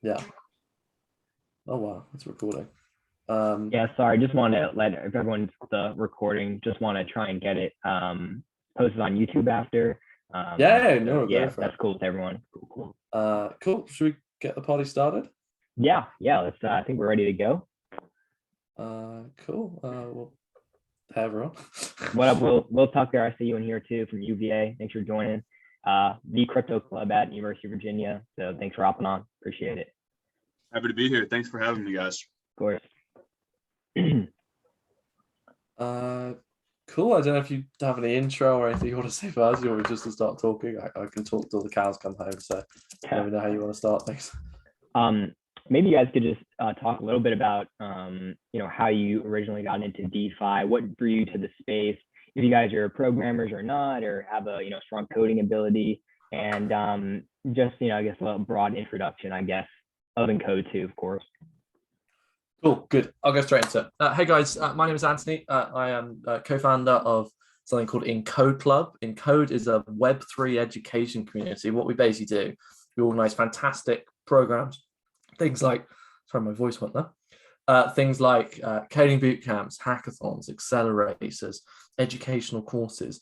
Yeah. Oh wow, it's recording. Yeah, sorry. Just want to let if everyone's the recording. Just want to try and get it posted on YouTube after. No, yeah, go for that's it. cool with everyone. Cool. Cool. Should we get the party started? Yeah. Let's. I think we're ready to go. Cool. Well, hey everyone. What up? We'll talk there. I see you in here too from UVA. Thanks for joining. The Crypto Club at University of Virginia. So thanks for hopping on. Appreciate it. Happy to be here. Thanks for having me, guys. Of course. Cool. I don't know if you have any intro or anything you want to say first. You want me just to start talking? I can talk till the cows come home. So let me know how you want to start. Thanks. Maybe you guys could just talk a little bit about how you originally got into DeFi, what drew you to the space, if you guys are programmers or not, or have a strong coding ability, and just I guess a broad introduction, I guess, of Encode too, of course. Cool, good. I'll go straight into it. Hey guys, my name is Anthony. I am co-founder of something called Encode Club. Encode is a Web3 education community. What we basically do, we organize fantastic programs. Things like, sorry, my voice went there. Things like coding boot camps, hackathons, accelerators, educational courses,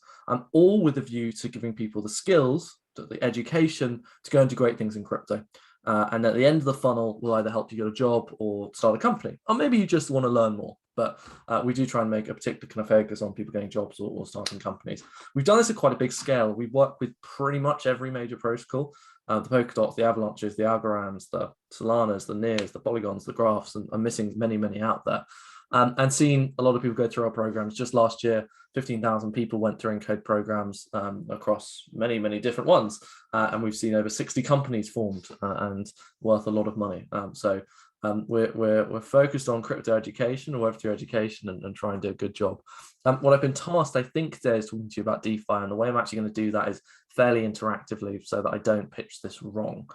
all with a view to giving people the skills, the education to go and do great things in crypto. And at the end of the funnel, we'll either help you get a job or start a company, or maybe you just want to learn more. But we do try and make a particular kind of focus on people getting jobs or starting companies. We've done this at quite a big scale. We've worked with pretty much every major protocol. The Polkadots, the Avalanches, the Algorams, the Solanas, the Nears, the Polygons, the Graphs, and I'm missing many out there. And seen a lot of people go through our programs. Just last year, 15,000 people went through Encode programs across many different ones. And we've seen over 60 companies formed and worth a lot of money. So we're focused on crypto education or Web3 education and try and do a good job. What I've been tasked, I think, today is talking to you about DeFi, and the way I'm actually going to do that is fairly interactively so that I don't pitch this wrong.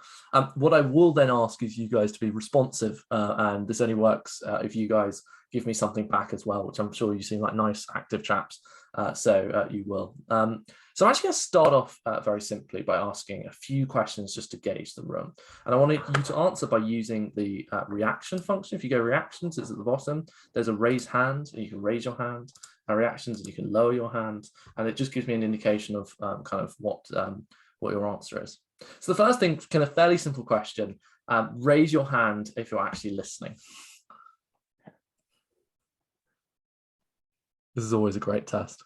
What I will then ask is you guys to be responsive, and this only works if you guys give me something back as well, which I'm sure you seem like nice, active chaps, so you will. So I'm actually going to start off very simply by asking a few questions just to gauge the room. And I want you to answer by using the reaction function. If you go reactions, it's at the bottom. There's a raise hand, and you can raise your hand. Reactions, and you can lower your hand. And it just gives me an indication of kind of what your answer is. So the first thing, kind of fairly simple question, raise your hand if you're actually listening. This is always a great test.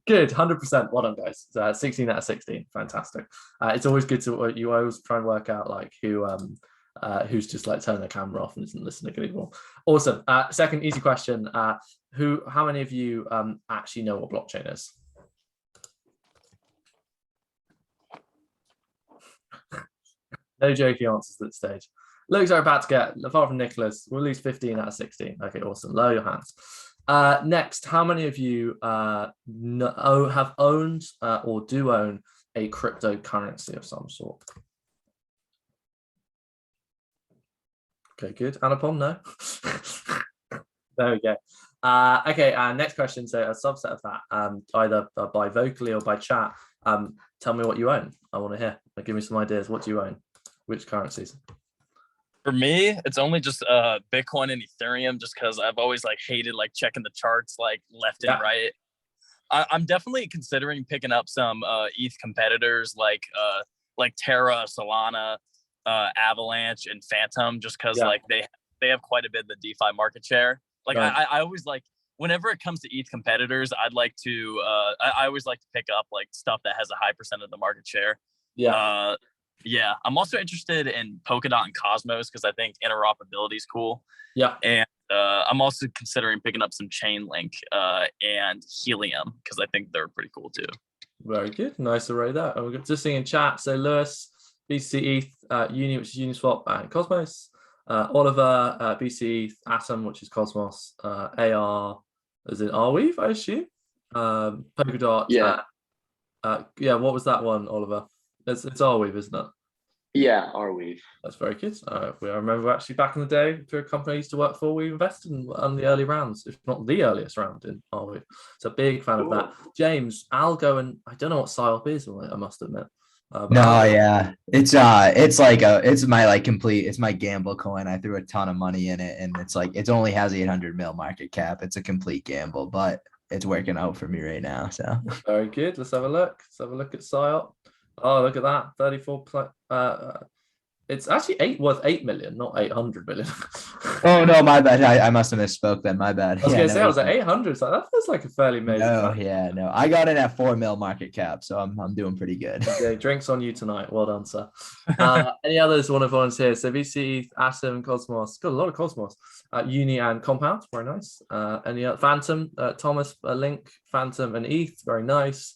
Good, 100%. Well done, guys. 16 out of 16, fantastic. It's always good to you always try and work out like who's just like turning the camera off and isn't listening anymore. Awesome. Second easy question. How many of you actually know what blockchain is? No jokey answers at this stage. Looks are about to get, apart from Nicholas, we'll lose 15 out of 16. Okay, awesome. Lower your hands. Next, how many of you have owned or do own a cryptocurrency of some sort? Okay, good. Anupam, no? There we go. Okay, next question. So a subset of that, either by vocally or by chat, tell me what you own. I want to hear. Give me some ideas. What do you own? Which currencies? For me, it's only just Bitcoin and Ethereum, just because I've always hated checking the charts left and right. I'm definitely considering picking up some ETH competitors like Terra, Solana, Avalanche, and Phantom, just because they have quite a bit of the DeFi market share. I always whenever it comes to ETH competitors, I always like to pick up stuff that has a high percent of the market share. Yeah, I'm also interested in Polkadot and Cosmos because I think interoperability is cool. Yeah, and I'm also considering picking up some Chainlink and Helium because I think they're pretty cool too. Very good, nice array there. And we're just seeing in chat. So Lewis, BC ETH, Uni, which is Uniswap, and Cosmos. Oliver, BC ETH, Atom, which is Cosmos. AR, as in Arweave, I assume. Polkadot. Yeah. What was that one, Oliver? It's Arweave, isn't it? Yeah, Arweave. That's very good. I remember actually back in the day, through a company I used to work for, we invested in the early rounds, if not the earliest round in Arweave. So big fan of that. James, Algo, and I don't know what PSYOP is, I must admit. No, yeah, it's like it's my like complete, it's my gamble coin. I threw a ton of money in it, and it's like it only has 800 mil market cap. It's a complete gamble, but it's working out for me right now. So very good. Let's have a look. Let's have a look at PSYOP. Oh, look at that. 34. It's actually worth 8 million, not 800 million. oh no, my bad. I must have misspoke then. My bad. I was Yeah, gonna no, say I was at 800. So that feels like a fairly amazing. no, yeah, no. I got in at 4 mil market cap, so I'm doing pretty good. Okay, drinks on you tonight. Well done, sir. Any others want to volunteer? So VC, Atom, Cosmos. Got a lot of Cosmos. Uni and Compound, very nice. Any other? Phantom, Thomas, Link, Phantom, and ETH, very nice.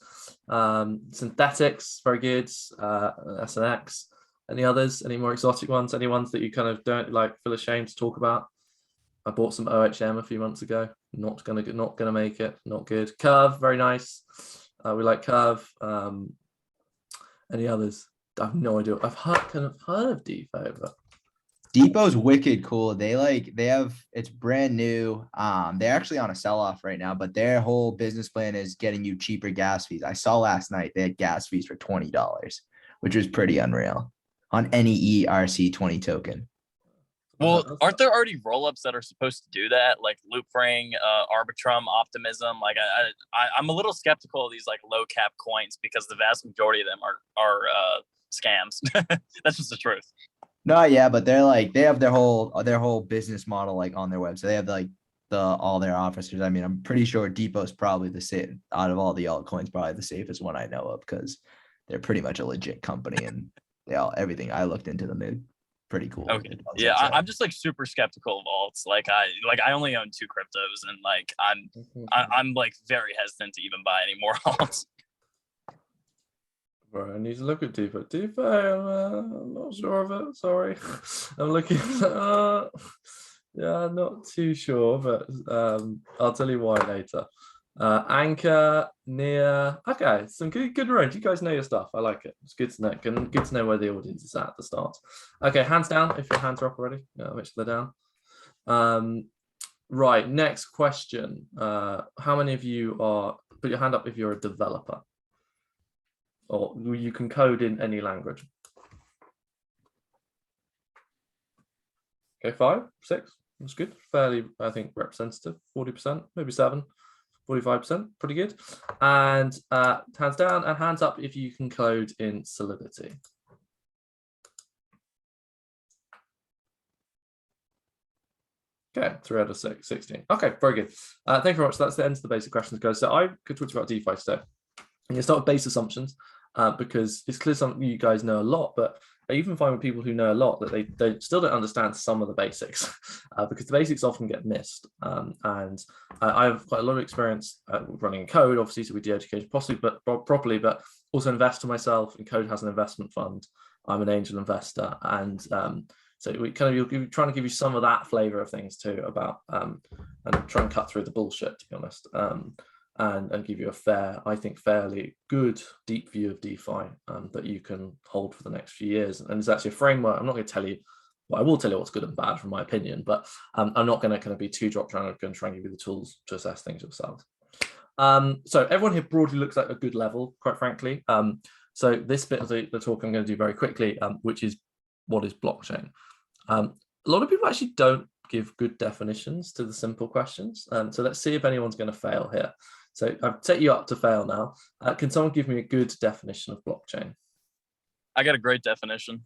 Synthetics, very good. SNX. Any others? Any more exotic ones? Any ones that you kind of don't like, feel ashamed to talk about? I bought some OHM a few months ago. Not gonna make it. Not good. Curve, very nice. We like Curve. Any others? I have no idea. I've heard of DeFi, but Depot's wicked cool. They have, it's brand new. They're actually on a sell-off right now, but their whole business plan is getting you cheaper gas fees. I saw last night they had gas fees for $20, which was pretty unreal on any ERC20 token. Well, aren't there already rollups that are supposed to do that, like Loopring, Arbitrum, Optimism? Like, I'm a little skeptical of these like low cap coins because the vast majority of them are scams. That's just the truth. No, yeah, but they have their whole business model like on their website. They have like all their officers. I mean, I'm pretty sure Depot's probably the safe out of all the altcoins, probably the safest one I know of because they're pretty much a legit company and everything I looked into them, they're pretty cool. Okay. Yeah, I'm just like super skeptical of alts. Like I only own 2 cryptos, and like I'm like very hesitant to even buy any more alts. Bro, I need to look at DeFi. DeFi, I'm not sure of it. Sorry, I'm looking. Yeah, not too sure, but I'll tell you why later. Anchor, Nia. Okay, some good range. You guys know your stuff. I like it. It's good to know. Good to know where the audience is at the start. Okay, hands down if your hands are up already. Make sure they're down. Right, next question. How many of you put your hand up if you're a developer? Or you can code in any language. Okay, 5, 6. That's good. Fairly, I think, representative. 40%, maybe 7. 45%, pretty good. And hands down and hands up if you can code in Solidity. Okay, 3 out of 16. Okay, very good. Thank you very much. That's the end of the basic questions, guys. So I could talk about DeFi today. And you start with base assumptions because it's clear something you guys know a lot, but I even find with people who know a lot that they still don't understand some of the basics because the basics often get missed. And I have quite a lot of experience running code, obviously, so we de-educate properly, but also invest in myself. And Code has an investment fund. I'm an angel investor, and so we kind of trying to give you some of that flavor of things too about and try and cut through the bullshit, to be honest. And give you a fairly good, deep view of DeFi that you can hold for the next few years. And it's actually a framework. I'm not going to tell you, well, I will tell you what's good and bad from my opinion, but I'm not going to kind of be too drop down. I'm going to try and give you the tools to assess things yourselves. So everyone here broadly looks like a good level, quite frankly. So this bit of the talk I'm going to do very quickly, which is what is blockchain. A lot of people actually don't give good definitions to the simple questions. So let's see if anyone's going to fail here. So I've set you up to fail now. Can someone give me a good definition of blockchain? I got a great definition.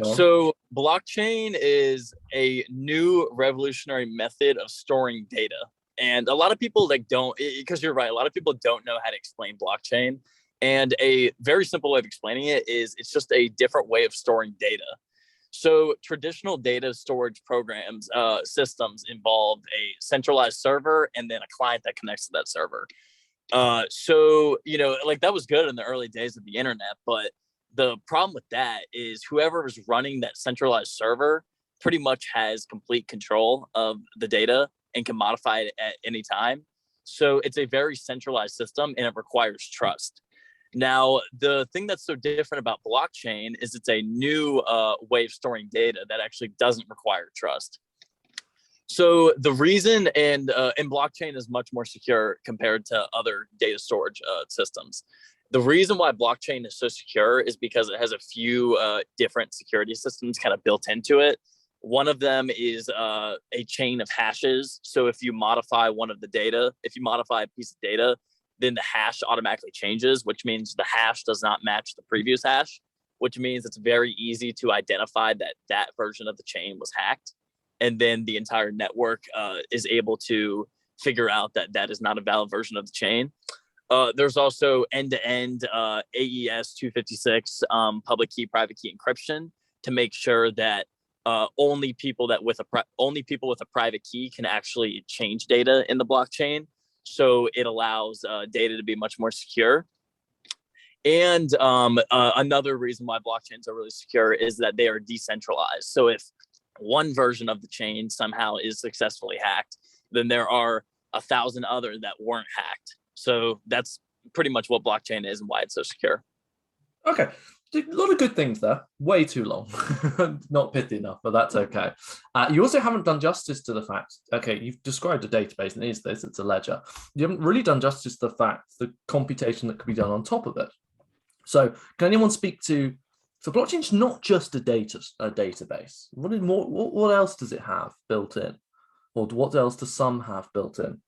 So blockchain is a new revolutionary method of storing data. And a lot of people don't, because you're right, a lot of people don't know how to explain blockchain. And a very simple way of explaining it is it's just a different way of storing data. So traditional data storage programs, systems involved a centralized server and then a client that connects to that server. So, that was good in the early days of the internet, but the problem with that is whoever is running that centralized server pretty much has complete control of the data and can modify it at any time. So it's a very centralized system and it requires trust. Now, the thing that's so different about blockchain is it's a new way of storing data that actually doesn't require trust. So the reason and blockchain is much more secure compared to other data storage systems The reason why blockchain is so secure is because it has a few different security systems kind of built into it. One of them is a chain of hashes. So if you modify if you modify a piece of data, then the hash automatically changes, which means the hash does not match the previous hash, which means it's very easy to identify that version of the chain was hacked. And then the entire network is able to figure out that is not a valid version of the chain. There's also end-to-end AES 256 public key, private key encryption to make sure that only people with a private key can actually change data in the blockchain. So it allows data to be much more secure. And another reason why blockchains are really secure is that they are decentralized. So if one version of the chain somehow is successfully hacked, then there are 1,000 others that weren't hacked. So that's pretty much what blockchain is and why it's so secure. Okay, a lot of good things there. Way too long, not pithy enough, but that's okay. You also haven't done justice to the fact. Okay, you've described a database, and it's a ledger. You haven't really done justice to the fact, the computation that could be done on top of it. So, can anyone speak to? So, blockchain's not just a database. What else does it have built in, or what else does some have built in?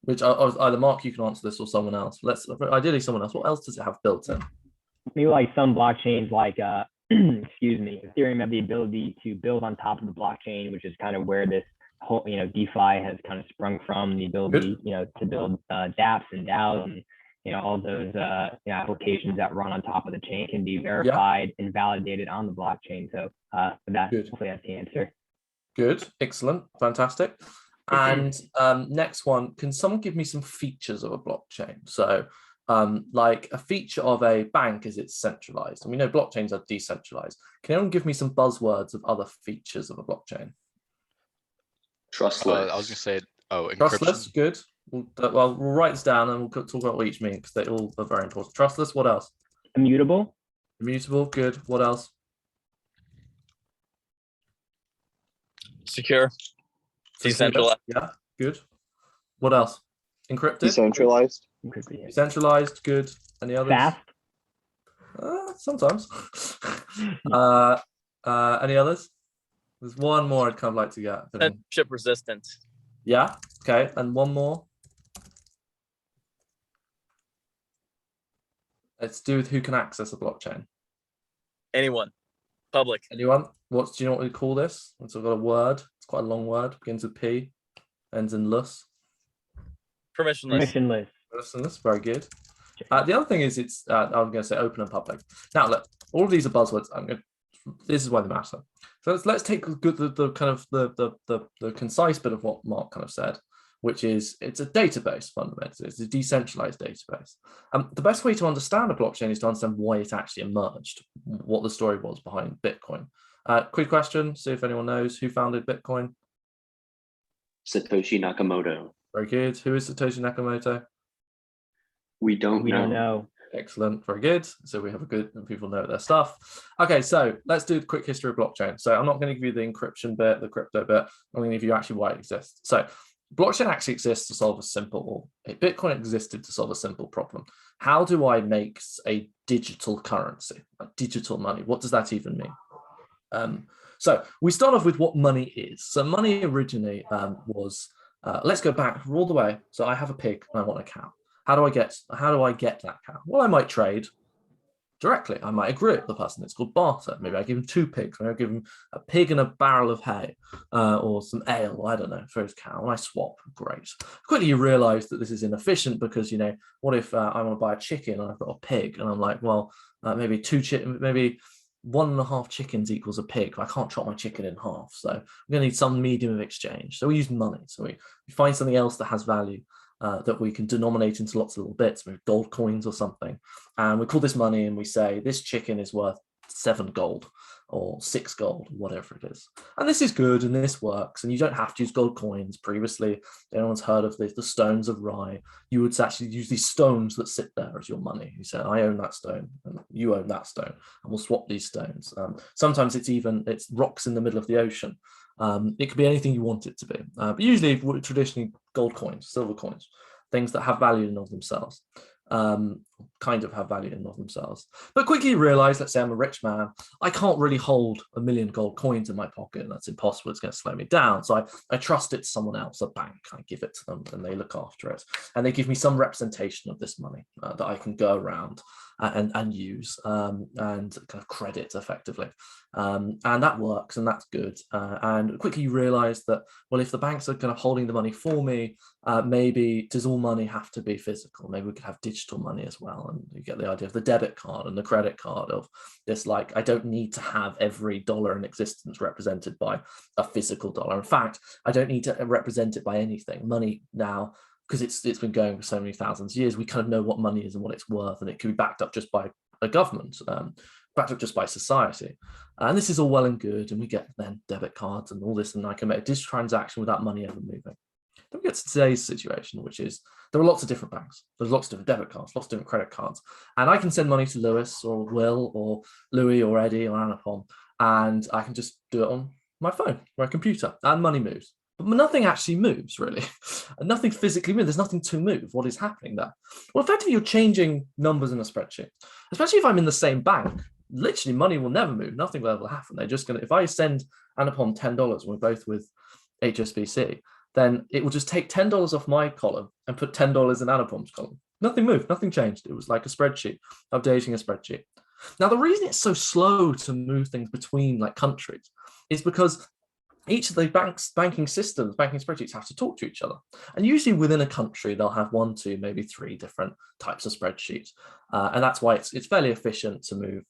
Which either Mark, you can answer this, or someone else. Ideally someone else. What else does it have built in? Maybe like some blockchains, like excuse me, Ethereum have the ability to build on top of the blockchain, which is kind of where this whole DeFi has kind of sprung from. The ability to build dApps and DAOs, and all those applications that run on top of the chain can be verified and validated on the blockchain. So hopefully that's the answer. Good, excellent, fantastic. And next one, can someone give me some features of a blockchain? So like a feature of a bank is it's centralized. And we know blockchains are decentralized. Can anyone give me some buzzwords of other features of a blockchain? Trustless. I was going to say, encryption. Trustless, good. We'll write this down and we'll talk about what each means because they all are very important. Trustless, what else? Immutable. Immutable, good. What else? Secure. Decentralized. Yeah, good. What else? Encrypted. Decentralized. Decentralized, good. Any others? Fast. Sometimes. Any others? There's one more I'd kind of like to get. Censorship resistant. Yeah. Okay. And one more. It's to do with who can access a blockchain. Anyone. Public. Anyone? Do you know what we call this? It's got a word. It's quite a long word. Begins with P. Ends in less. Permissionless. Permissionless. Very good. The other thing is I'm going to say open and public. Now look, all of these are buzzwords. This is why they matter. So let's take the kind of the concise bit of what Mark kind of said, which is it's a database fundamentally. It's a decentralized database. The best way to understand a blockchain is to understand why it actually emerged, what the story was behind Bitcoin. Quick question, see if anyone knows who founded Bitcoin. Satoshi Nakamoto. Very good. Who is Satoshi Nakamoto? We don't know. Excellent. Very good. So we have people know their stuff. Okay, so let's do the quick history of blockchain. So I'm not going to give you the encryption bit, the crypto bit. I'm going to give you actually why it exists. So blockchain actually exists to solve Bitcoin existed to solve a simple problem. How do I make a digital currency, a digital money? What does that even mean? So we start off with what money is. So money originally was, let's go back all the way. So I have a pig and I want a cow. How do I get that cow? Well, I might trade directly. I might agree with the person. It's called barter. Maybe I give him 2 pigs. Maybe I give him a pig and a barrel of hay or some ale. I don't know, for his cow. And I swap. Great. Quickly you realize that this is inefficient because, what if I want to buy a chicken and I've got a pig and I'm like, well, maybe 1.5 chickens equals a pig. I can't chop my chicken in half. So I'm going to need some medium of exchange. So we use money. So we find something else that has value that we can denominate into lots of little bits, maybe gold coins or something. And we call this money and we say this chicken is worth 7 gold or 6 gold, whatever it is. And this is good and this works. And you don't have to use gold coins. Previously, if anyone's heard of the stones of Rye, you would actually use these stones that sit there as your money. You say, I own that stone and you own that stone. And we'll swap these stones. Sometimes it's rocks in the middle of the ocean. It could be anything you want it to be. But usually, traditionally, gold coins, silver coins, things that have value in of themselves. physical, kind of have value in and of themselves. But quickly realize, let's say I'm a rich man, I can't really hold 1 million gold coins in my pocket. That's impossible. It's going to slow me down. So I trust it to someone else, a bank. I give it to them and they look after it. And they give me some representation of this money that I can go around and use and kind of credit effectively. And that works and that's good. And quickly you realize that, well, if the banks are kind of holding the money for me, maybe does all money have to be physical? Maybe we could have digital money as well. And you get the idea of the debit card and the credit card of this, like, I don't need to have every dollar in existence represented by a physical dollar. In fact, I don't need to represent it by anything. Money now, because it's been going for so many thousands of years, we kind of know what money is and what it's worth, and it can be backed up just by a government, backed up just by society. And this is all well and good, and we get then debit cards and all this, and I can make a digital transaction without money ever moving. Then we get to today's situation, which is there are lots of different banks. There's lots of different debit cards, lots of different credit cards. And I can send money to Lewis or Will or Louis or Eddie or Anupam, and I can just do it on my phone, my computer, and money moves. But nothing actually moves, really. Nothing physically moves. There's nothing to move. What is happening there? Well, effectively, you're changing numbers in a spreadsheet, especially if I'm in the same bank. Literally, money will never move. Nothing will ever happen. They're just going to, if I send Anupam $10, we're both with HSBC, then it will just take $10 off my column and put $10 in Anupam's column. Nothing moved. Nothing changed. It was like a spreadsheet, updating a spreadsheet. Now, the reason it's so slow to move things between like countries is because each of the banking systems, banking spreadsheets have to talk to each other. And usually within a country, they'll have 1, 2, maybe 3 different types of spreadsheets. And that's why it's fairly efficient to move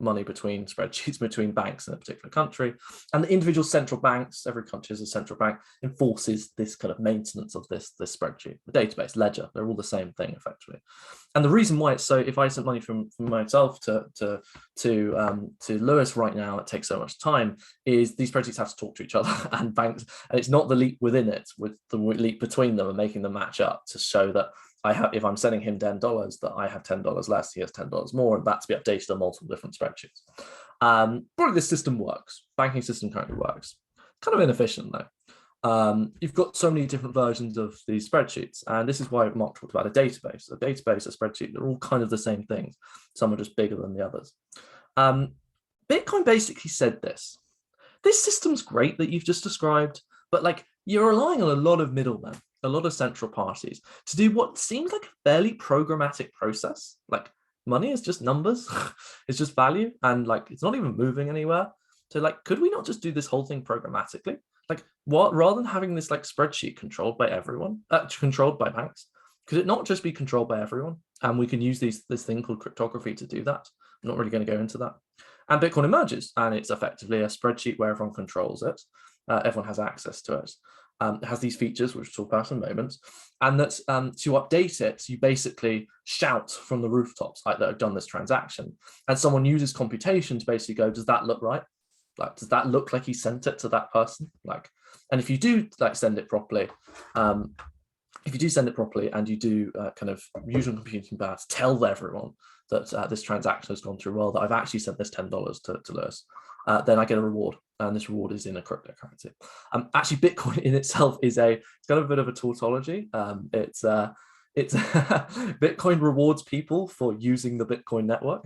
money between spreadsheets, between banks in a particular country. And the individual central banks, every country has a central bank, enforces this kind of maintenance of this spreadsheet, the database, ledger. They're all the same thing, effectively. And the reason why it's so, if I sent money from myself to Lewis right now, it takes so much time, is these spreadsheets have to talk to each other and banks, and it's not the leap within it, with the leap between them and making them match up to show that if I'm sending him $10, that I have $10 less, he has $10 more, and that to be updated on multiple different spreadsheets. Probably this system works. Banking system currently works. Kind of inefficient though. You've got so many different versions of these spreadsheets, and this is why Mark talked about a database. A database, a spreadsheet, they're all kind of the same things. Some are just bigger than the others. Bitcoin basically said this system's great that you've just described, but like you're relying on a lot of middlemen, a lot of central parties to do what seems like a fairly programmatic process. Like money is just numbers, it's just value, and like it's not even moving anywhere. So like, could we not just do this whole thing programmatically? Like, what, rather than having this like spreadsheet controlled by everyone, controlled by banks, could it not just be controlled by everyone? And we can use this thing called cryptography to do that. I'm not really going to go into that. And Bitcoin emerges, and it's effectively a spreadsheet where everyone controls it. Everyone has access to it. It has these features, which we'll talk about in a moment. And that's to update it, you basically shout from the rooftops like that I've done this transaction. And someone uses computation to basically go, does that look right? Like, does that look like he sent it to that person? Like, and if you do like send it properly, if you do send it properly and you do kind of using computing power to tell everyone that this transaction has gone through well, that I've actually sent this $10 to Lewis, then I get a reward, and this reward is in a cryptocurrency. Actually, Bitcoin in itself is it's got a bit of a tautology. It's Bitcoin rewards people for using the Bitcoin network.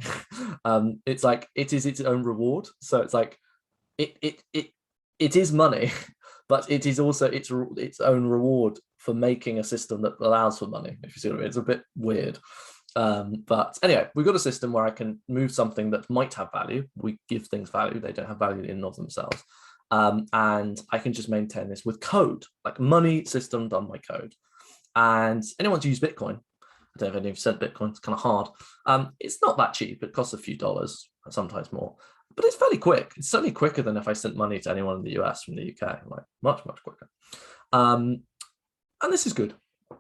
It's like it is its own reward. So it's like it is money, but it is also its own reward for making a system that allows for money. If you see what I mean, it's a bit weird. But anyway, we've got a system where I can move something that might have value. We give things value, they don't have value in and of themselves. And I can just maintain this with code, like money system done by code. And anyone to use Bitcoin, I don't know if any of you sent Bitcoin, it's kind of hard. It's not that cheap, it costs a few dollars, sometimes more, but it's fairly quick. It's certainly quicker than if I sent money to anyone in the US from the UK, like much, much quicker. And this is good,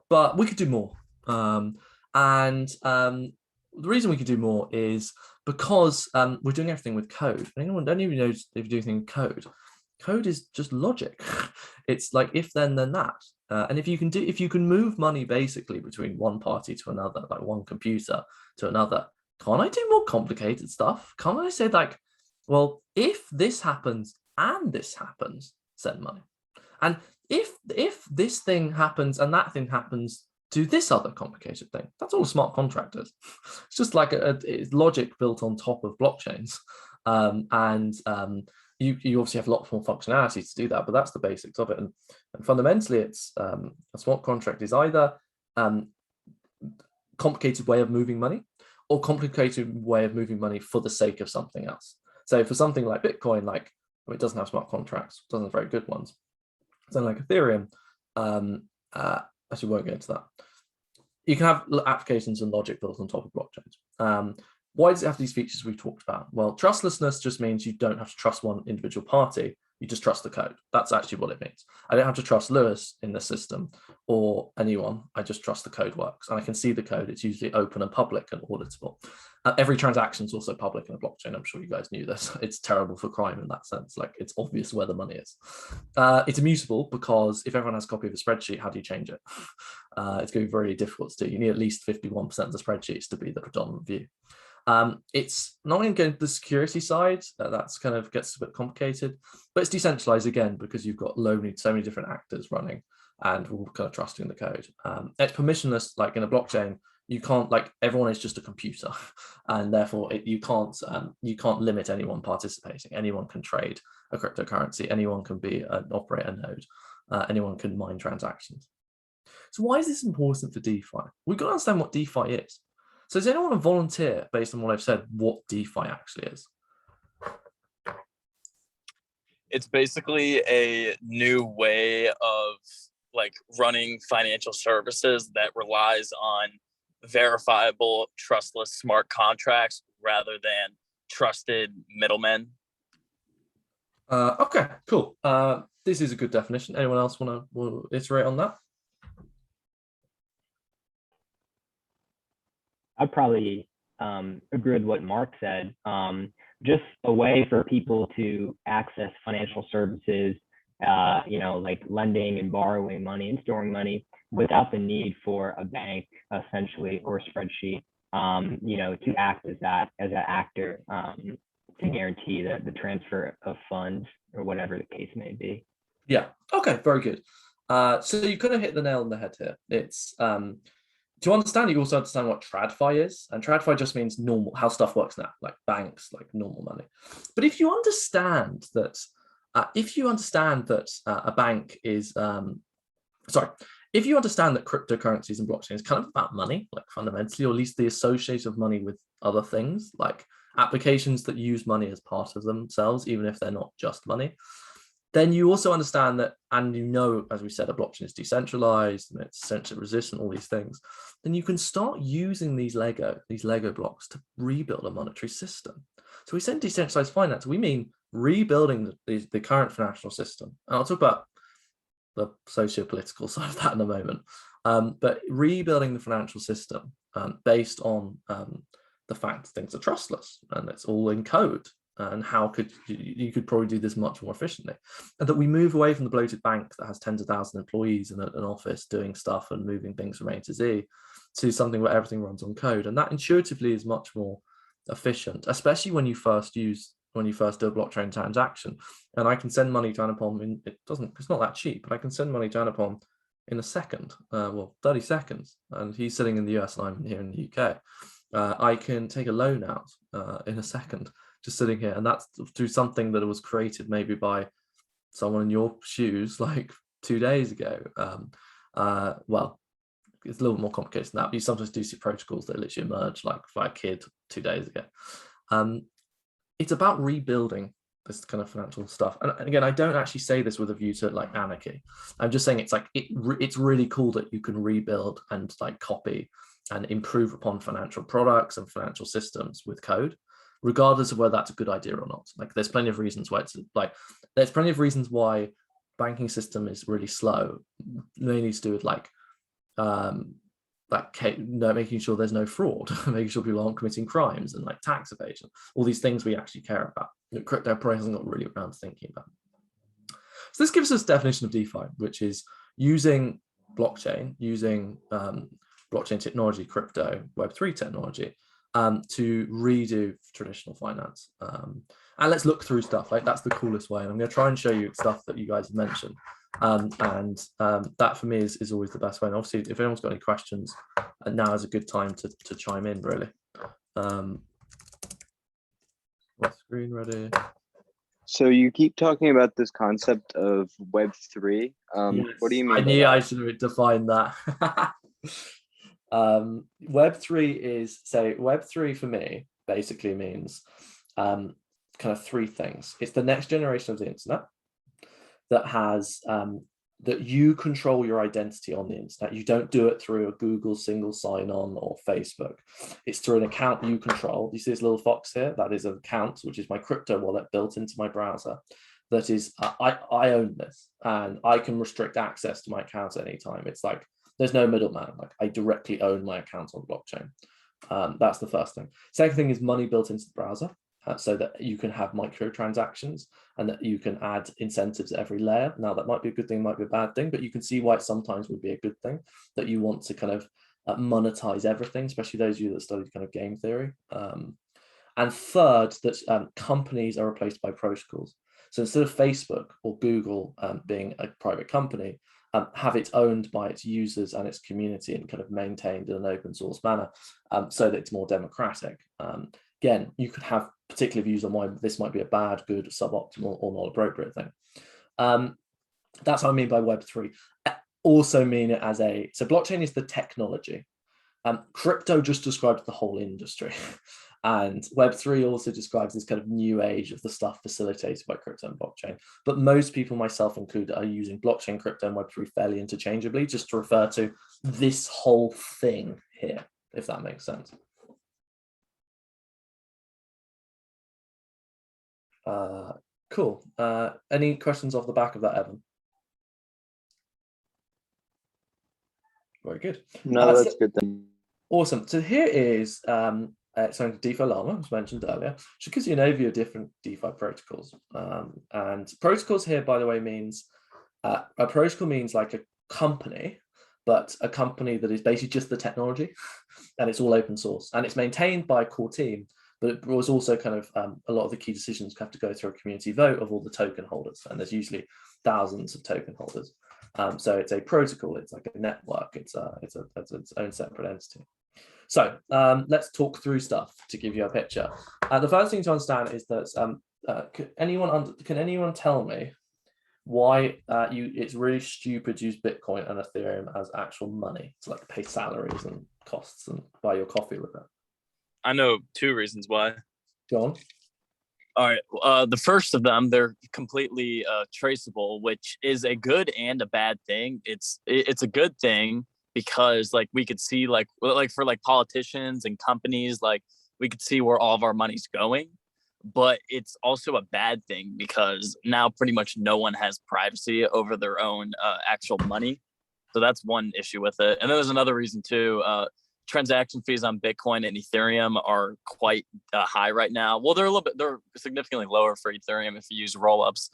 but we could do more. The reason we could do more is because we're doing everything with code. Anyone don't even know if you do anything in code. Code is just logic. It's like if then that. And if you can move money basically between one party to another, like one computer to another, can't I do more complicated stuff? Can't I say like, well, if this happens and this happens, send money. And if this thing happens and that thing happens do this other complicated thing. That's all a smart contract is. It's just like it's logic built on top of blockchains. You obviously have a lot more functionality to do that, but that's the basics of it. And fundamentally, it's a smart contract is either complicated way of moving money or complicated way of moving money for the sake of something else. So for something like Bitcoin, like it doesn't have smart contracts, doesn't have very good ones. Something like Ethereum, actually won't get into that. You can have applications and logic built on top of blockchains. Why does it have these features we talked about? Well, trustlessness just means you don't have to trust one individual party. You just trust the code. That's actually what it means. I don't have to trust Lewis in the system or anyone. I just trust the code works. And I can see the code. It's usually open and public and auditable. Every transaction is also public in a blockchain. I'm sure you guys knew this. It's terrible for crime in that sense. Like it's obvious where the money is. It's immutable because if everyone has a copy of a spreadsheet, how do you change it? It's going to be very difficult to do. You need at least 51% of the spreadsheets to be the predominant view. It's not going to go into the security side. That's kind of gets a bit complicated, but it's decentralized again because you've got so many different actors running and we're all kind of trusting the code. It's permissionless, like in a blockchain. You can't, like, everyone is just a computer, and therefore you can't limit anyone participating. Anyone can trade a cryptocurrency. Anyone can operate a node. Anyone can mine transactions. So why is this important for DeFi? We've got to understand what DeFi is. So does anyone want to volunteer based on what I've said, what DeFi actually is? It's basically a new way of like running financial services that relies on verifiable, trustless smart contracts rather than trusted middlemen. Okay, cool. This is a good definition. Anyone else want to iterate on that? I'd probably agree with what Mark said. Just a way for people to access financial services, like lending and borrowing money and storing money without the need for a bank, essentially, or a spreadsheet, to act as an actor to guarantee the transfer of funds or whatever the case may be. Yeah. Okay. Very good. So you kind of hit the nail on the head here. It's to understand, you also understand what TradFi is, and TradFi just means normal, how stuff works now, like banks, like normal money. But if you understand that, a bank is, if you understand that cryptocurrencies and blockchain is kind of about money, like fundamentally, or at least the association of money with other things, like applications that use money as part of themselves, even if they're not just money, then you also understand that, and as we said, a blockchain is decentralized and it's censorship resistant, all these things, then you can start using these Lego blocks to rebuild a monetary system. So we say decentralized finance, we mean rebuilding the current financial system. And I'll talk about the socio-political side of that in a moment. But rebuilding the financial system based on the fact things are trustless and it's all in code. And how you could probably do this much more efficiently, and that we move away from the bloated bank that has tens of thousands of employees in an office doing stuff and moving things from A to Z to something where everything runs on code. And that intuitively is much more efficient, especially when you first do a blockchain transaction. And I can send money to Anupam it's not that cheap, but I can send money to Anupam in a second, 30 seconds, and he's sitting in the US and I'm here in the UK. I can take a loan out in a second, just sitting here, and that's through something that was created maybe by someone in your shoes like 2 days ago. Well, it's a little more complicated than that, but you sometimes do see protocols that literally emerge like by a kid 2 days ago. It's about rebuilding this kind of financial stuff. And again, I don't actually say this with a view to like anarchy. I'm just saying it's like it's really cool that you can rebuild and like copy and improve upon financial products and financial systems with code, regardless of whether that's a good idea or not. Like there's plenty of reasons why banking system is really slow, mainly to do with making sure there's no fraud, making sure people aren't committing crimes and like tax evasion, all these things we actually care about. Crypto probably hasn't got really around thinking about. So this gives us a definition of DeFi, which is using blockchain, blockchain technology, crypto, Web3 technology, to redo traditional finance. And let's look through stuff, like that's the coolest way. And I'm going to try and show you stuff that you guys have mentioned. That for me is always the best way. And obviously, if anyone's got any questions, now is a good time to chime in, really. What's screen ready? So you keep talking about this concept of Web3. Yes, What do you mean? I knew I should define that. Web3 is, so Web3 for me basically means kind of three things. It's the next generation of the internet that has that you control your identity on the internet. You don't do it through a Google single sign-on or Facebook. It's through an account you control. You see this little fox here? That is an account, which is my crypto wallet built into my browser. That is, I own this, and I can restrict access to my account at any time. It's like, there's no middleman. Like, I directly own my account on blockchain. That's the first thing. Second thing is money built into the browser. So that you can have microtransactions and that you can add incentives at every layer. Now, that might be a good thing, might be a bad thing, but you can see why it sometimes would be a good thing, that you want to kind of monetize everything, especially those of you that studied kind of game theory. And third, that companies are replaced by protocols. So instead of Facebook or Google being a private company, have it owned by its users and its community and kind of maintained in an open source manner, so that it's more democratic. Again, you could have particular views on why this might be a bad, good, suboptimal, or not appropriate thing. That's what I mean by Web3. Also mean it as so blockchain is the technology. Crypto just describes the whole industry. And Web3 also describes this kind of new age of the stuff facilitated by crypto and blockchain. But most people, myself included, are using blockchain, crypto, and Web3 fairly interchangeably, just to refer to this whole thing here, if that makes sense. Cool. Any questions off the back of that, Evan? Very good. No, that's good then. Awesome. So here is something DeFi Llama, as mentioned earlier, which gives you an overview of different DeFi protocols. And protocols here, by the way, means a protocol means like a company, but a company that is basically just the technology, and it's all open source, and it's maintained by a core team. But it was also kind of a lot of the key decisions have to go through a community vote of all the token holders, and there's usually thousands of token holders. So it's a protocol. It's like a network. It's its own separate entity. So let's talk through stuff to give you a picture. The first thing to understand is that can anyone tell me why it's really stupid to use Bitcoin and Ethereum as actual money to like pay salaries and costs and buy your coffee with it? I know two reasons why. Go on. All right. The first of them, they're completely traceable, which is a good and a bad thing. It's a good thing because like we could see like for like politicians and companies, like we could see where all of our money's going. But it's also a bad thing because now pretty much no one has privacy over their own actual money. So that's one issue with it. And then there's another reason too. Transaction fees on Bitcoin and Ethereum are quite high right now. Well, they're significantly lower for Ethereum if you use rollups,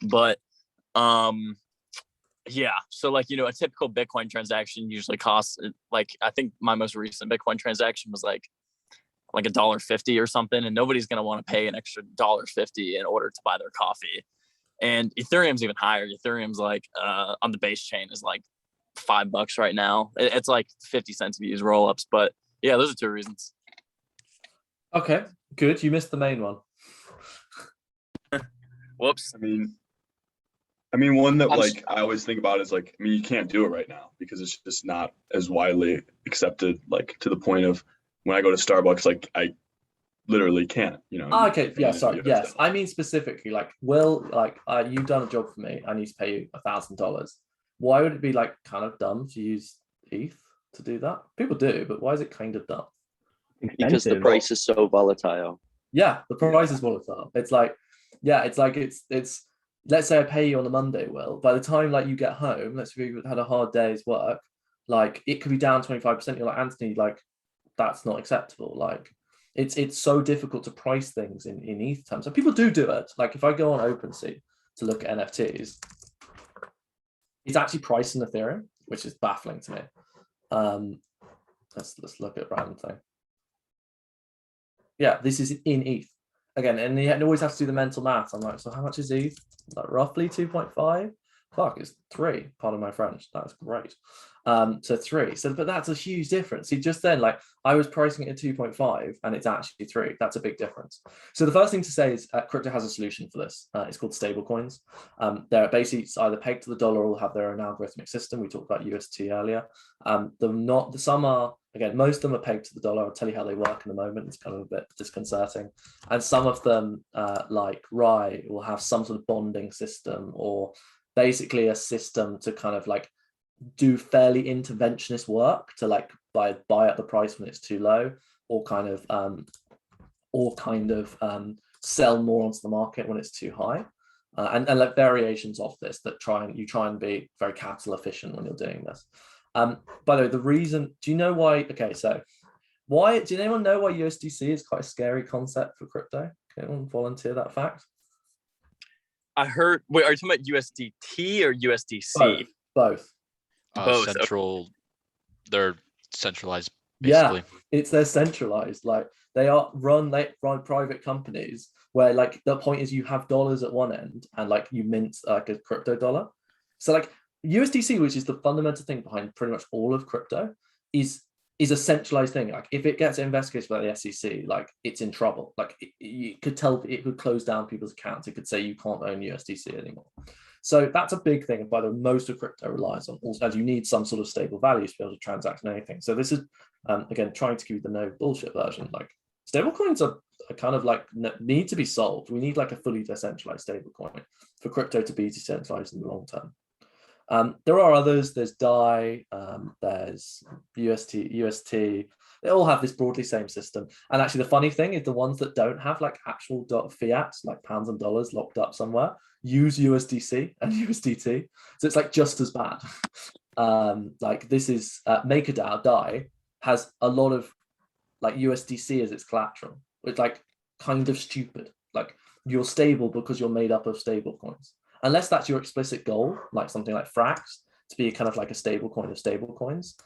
but yeah. So like, a typical Bitcoin transaction usually costs like, I think my most recent Bitcoin transaction was like $1.50 or something. And nobody's going to want to pay an extra $1.50 in order to buy their coffee. And Ethereum's even higher. Ethereum's like on the base chain is like $5 right now. It's like 50 cents if you use rollups, but yeah, those are two reasons. Okay, good. You missed the main one. Whoops. I mean, one that like I always think about is like, you can't do it right now because it's just not as widely accepted, like to the point of when I go to Starbucks, like I literally can't, Okay, yeah, sorry. Yes. I mean, specifically, like, you've done a job for me. I need to pay you $1,000. Why would it be like kind of dumb to use ETH to do that? People do, but why is it kind of dumb? Because the price is so volatile. Yeah, the price is volatile. It's like, let's say I pay you on a Monday, Will. By the time like you get home, let's say you had a hard day's work, like it could be down 25%. You're like, Anthony, like that's not acceptable. Like it's so difficult to price things in ETH terms. So people do it. Like if I go on OpenSea to look at NFTs, it's actually priced in Ethereum, which is baffling to me. Let's look at random thing. Yeah, this is in ETH again, and you always have to do the mental math. I'm like, so how much is ETH? Like roughly 2.5. fuck, it's 3. Pardon my French. That's great. So 3. So, but that's a huge difference. See, just then, like I was pricing it at 2.5 and it's actually 3. That's a big difference. So the first thing to say is crypto has a solution for this. It's called stable coins. They're basically either pegged to the dollar or have their own algorithmic system. We talked about UST earlier. Some are, again, most of them are pegged to the dollar. I'll tell you how they work in a moment. It's kind of a bit disconcerting. And some of them, like RAI, will have some sort of bonding system or basically a system to kind of like do fairly interventionist work to like buy at the price when it's too low, or kind of sell more onto the market when it's too high, and like variations of this that try and be very capital efficient when you're doing this. By the way, the reason, do you know why? Okay, so why do anyone know why USDC is quite a scary concept for crypto? Can anyone volunteer that fact? I heard. Wait, are you talking about USDT or USDC? Both. Both. Central. They're centralized. Basically. Yeah, they're centralized. Like they run private companies where like the point is you have dollars at one end and like you mint like a crypto dollar. So like USDC, which is the fundamental thing behind pretty much all of crypto, is a centralized thing. Like if it gets investigated by the SEC, like it's in trouble. Like you could tell it would close down people's accounts. It could say you can't own USDC anymore. So that's a big thing. And by the way, most of crypto relies on also, as you need some sort of stable value to be able to transact on anything. So this is again trying to give you the no bullshit version. Like stablecoins are kind of like need to be solved. We need like a fully decentralized stablecoin for crypto to be decentralized in the long term. There are others. There's DAI, there's UST. They all have this broadly same system. And actually, the funny thing is the ones that don't have like actual fiat, like pounds and dollars locked up somewhere, use USDC and USDT. So it's like just as bad. Like this is MakerDAO DAI has a lot of like USDC as its collateral. It's like kind of stupid. Like you're stable because you're made up of stable coins. Unless that's your explicit goal, like something like Frax, to be kind of like a stable coin of stable coins,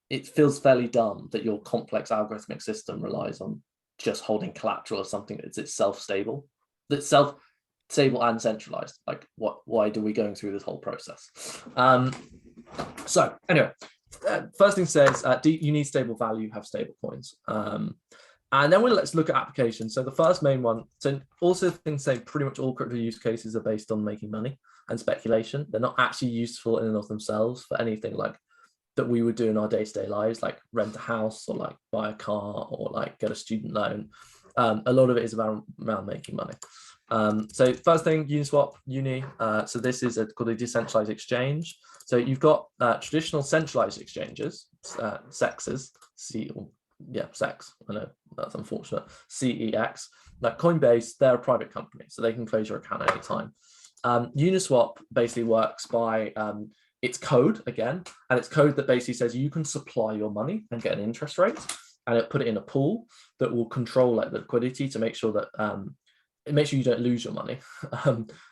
it feels fairly dumb that your complex algorithmic system relies on just holding collateral of something that's itself stable, that's self-stable and centralized. Like, why do we going through this whole process? So anyway, first thing says, you need stable value, have stable coins. And then let's look at applications. So the first main one, so also things say pretty much all crypto use cases are based on making money and speculation. They're not actually useful in and of themselves for anything like that we would do in our day-to-day lives, like rent a house or like buy a car or like get a student loan. A lot of it is around making money. So first thing, Uniswap, Uni. So this is called a decentralized exchange. So you've got traditional centralized exchanges, SEXs, SEX, I know that's unfortunate, CEX, like Coinbase, they're a private company, so they can close your account at any time. Uniswap basically works by its code again, and it's code that basically says you can supply your money and get an interest rate, and it put it in a pool that will control like the liquidity to make sure that it makes sure you don't lose your money,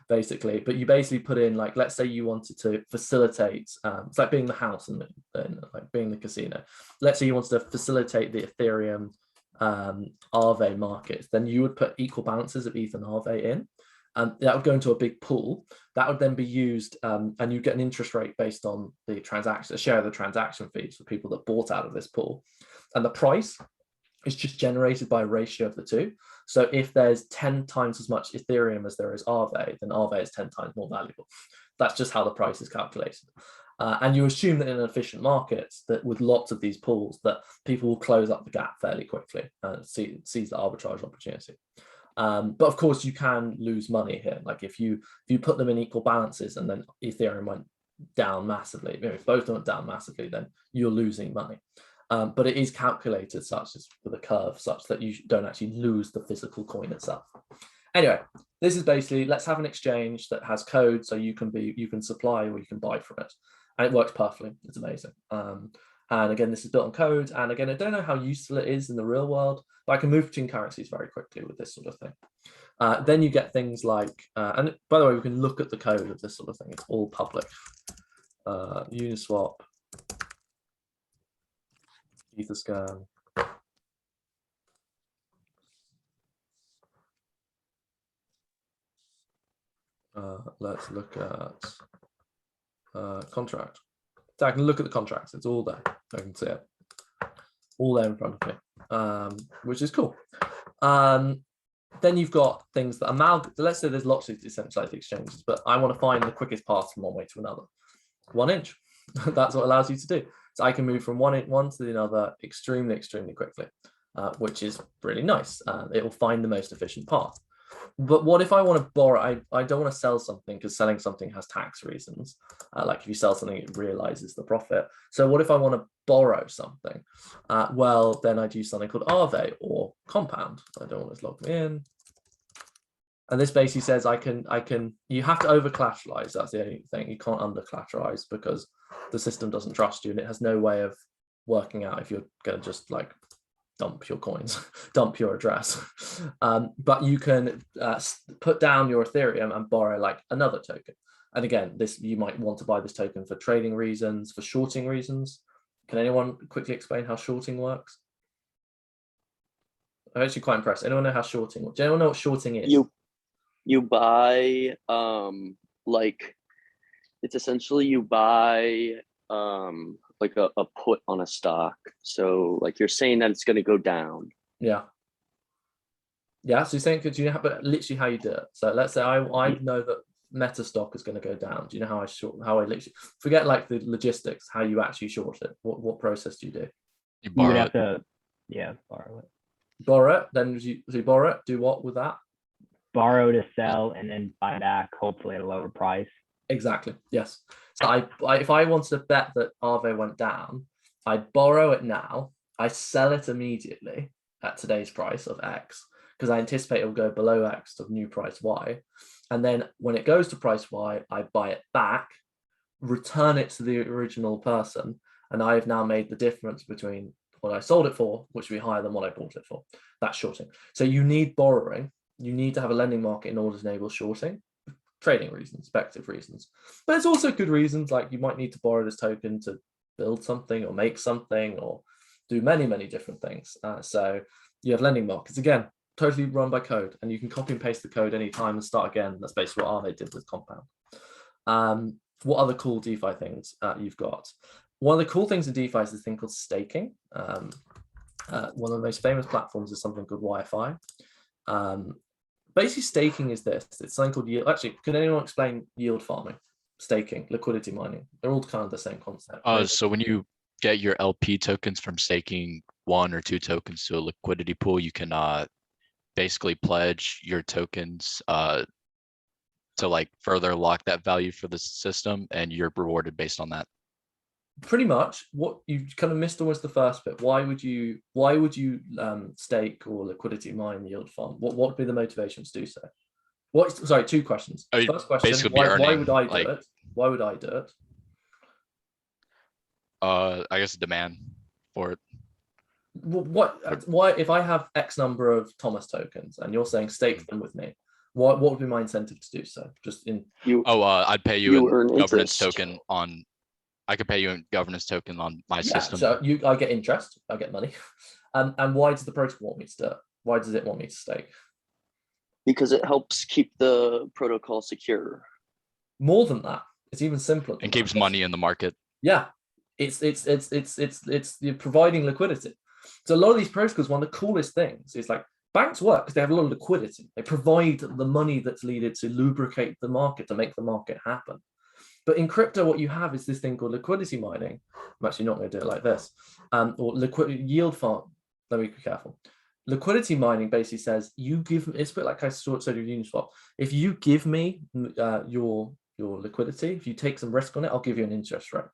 basically. But you basically put in, like, let's say you wanted to facilitate, it's like being the house and like being the casino. Let's say you wanted to facilitate the Ethereum Aave market, then you would put equal balances of ETH and Aave in. That would go into a big pool. That would then be used, and you get an interest rate based on the transaction, a share of the transaction fees for people that bought out of this pool. And the price is just generated by a ratio of the two. So if there's 10 times as much Ethereum as there is Aave, then Aave is 10 times more valuable. That's just how the price is calculated. And you assume that in an efficient market, that with lots of these pools, that people will close up the gap fairly quickly and seize the arbitrage opportunity. But of course, you can lose money here. Like if you put them in equal balances and then Ethereum went down massively, if both went down massively, then you're losing money. But it is calculated such as with a curve such that you don't actually lose the physical coin itself. Anyway, this is basically, let's have an exchange that has code so you can supply or you can buy from it. And it works perfectly. It's amazing. And again, this is built on code. And again, I don't know how useful it is in the real world, but I can move between currencies very quickly with this sort of thing. Then you get things like, and by the way, we can look at the code of this sort of thing. It's all public. Uniswap, Etherscan. Let's look at contract. So I can look at the contracts. It's all there. I can see it all there in front of me, which is cool. Then you've got things that let's say there's lots of decentralized exchanges, but I want to find the quickest path from one way to another. 1 inch. That's what allows you to do. So I can move from one to the other extremely, extremely quickly, which is really nice. It will find the most efficient path. But what if I want to borrow? I don't want to sell something because selling something has tax reasons. Like if you sell something, it realizes the profit. So what if I want to borrow something? Well, then I'd use something called Aave or Compound. I don't want to log me in. And this basically says you have to over collateralize. That's the only thing. You can't under collateralize because the system doesn't trust you and it has no way of working out if you're going to just like dump your coins, dump your address. But you can put down your Ethereum and borrow like another token. And again, you might want to buy this token for trading reasons, for shorting reasons. Can anyone quickly explain how shorting works? I'm actually quite impressed. Anyone know how shorting works? Do anyone know what shorting is? You buy like it's essentially you buy like a put on a stock. So like you're saying that it's going to go down. Yeah. So you're saying, do you know literally how you do it? So let's say I know that Meta stock is going to go down. Do you know how I literally forget like the logistics, how you actually short it? What process do you do? You borrow have to, borrow it. Borrow it, then you borrow it, do what with that? Borrow to sell and then buy back, hopefully at a lower price. Exactly. Yes. So if I wanted to bet that Aave went down, I borrow it now, I sell it immediately at today's price of X, because I anticipate it will go below X to new price Y. And then when it goes to price Y, I buy it back, return it to the original person, and I have now made the difference between what I sold it for, which will be higher than what I bought it for. That's shorting. So you need borrowing. You need to have a lending market in order to enable shorting. Trading reasons, speculative reasons, but it's also good reasons, like you might need to borrow this token to build something or make something or do many, many different things. So you have lending markets, again, totally run by code, and you can copy and paste the code anytime and start again. That's basically what Aave did with Compound. What other cool DeFi things you've got? One of the cool things in DeFi is this thing called staking. One of the most famous platforms is something called YFI. Basically, staking is this. It's something called yield. Actually, can anyone explain yield farming, staking, liquidity mining? They're all kind of the same concept. So when you get your LP tokens from staking 1 or 2 tokens to a liquidity pool, you can basically pledge your tokens to like further lock that value for the system, and you're rewarded based on that. Pretty much. What you kind of missed almost the first bit. Why would you stake or liquidity mine yield farm? What would be the motivation to do so? Sorry, 2 questions. First question, why would I do it? Why would I do it? I guess demand for it. Why if I have X number of Thomas tokens and you're saying stake them with me, what would be my incentive to do so? Just in I'd pay you a governance token on. I could pay you a governance token on my system. So I get interest, I get money. And why does the protocol want me to do it? Why does it want me to stake? Because it helps keep the protocol secure. More than that, it's even simpler. And keeps money in the market. Yeah, it's you're providing liquidity. So a lot of these protocols, one of the coolest things is like banks work because they have a lot of liquidity. They provide the money that's needed to lubricate the market, to make the market happen. But in crypto, what you have is this thing called liquidity mining. I'm actually not going to do it like this. Or yield farm. Let me be careful. Liquidity mining basically says it's a bit like I said with Uniswap. If you give me your liquidity, if you take some risk on it, I'll give you an interest rate.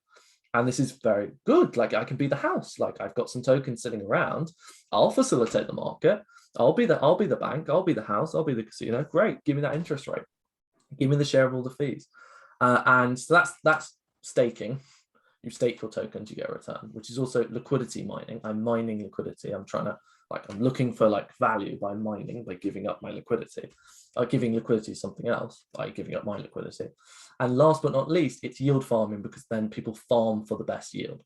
And this is very good. Like I can be the house. Like I've got some tokens sitting around. I'll facilitate the market. I'll be the bank. I'll be the house. I'll be the casino. Great. Give me that interest rate. Give me the share of all the fees. And so that's staking. You stake your tokens, you get a return, which is also liquidity mining. I'm mining liquidity. I'm looking for value by mining, by giving up my liquidity. Giving liquidity to something else by giving up my liquidity. And last but not least, it's yield farming, because then people farm for the best yield.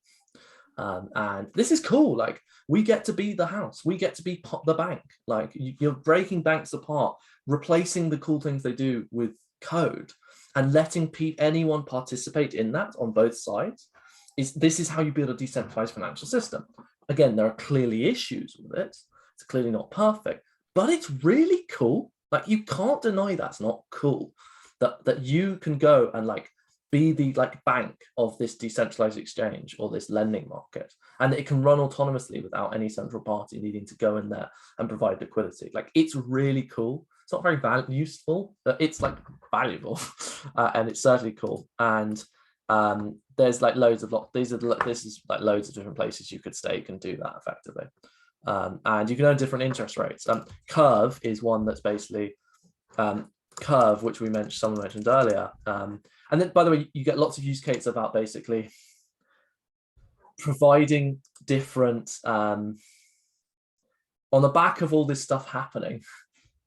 And this is cool. Like we get to be the house. We get to be the bank. Like you're breaking banks apart, replacing the cool things they do with code. and letting anyone participate in that on both sides this is how you build a decentralized financial system. Again, there are clearly issues with it. It's clearly not perfect, but it's really cool. Like, you can't deny that's not cool. That you can go and like be the like bank of this decentralized exchange or this lending market, and it can run autonomously without any central party needing to go in there and provide liquidity. Like, it's really cool. It's not very useful, but it's like valuable, and it's certainly cool. And there's like loads of this is like loads of different places you could stake and do that effectively, and you can earn different interest rates. Curve is one that's basically Curve, which someone mentioned earlier, and then, by the way, you get lots of use cases about basically providing different on the back of all this stuff happening,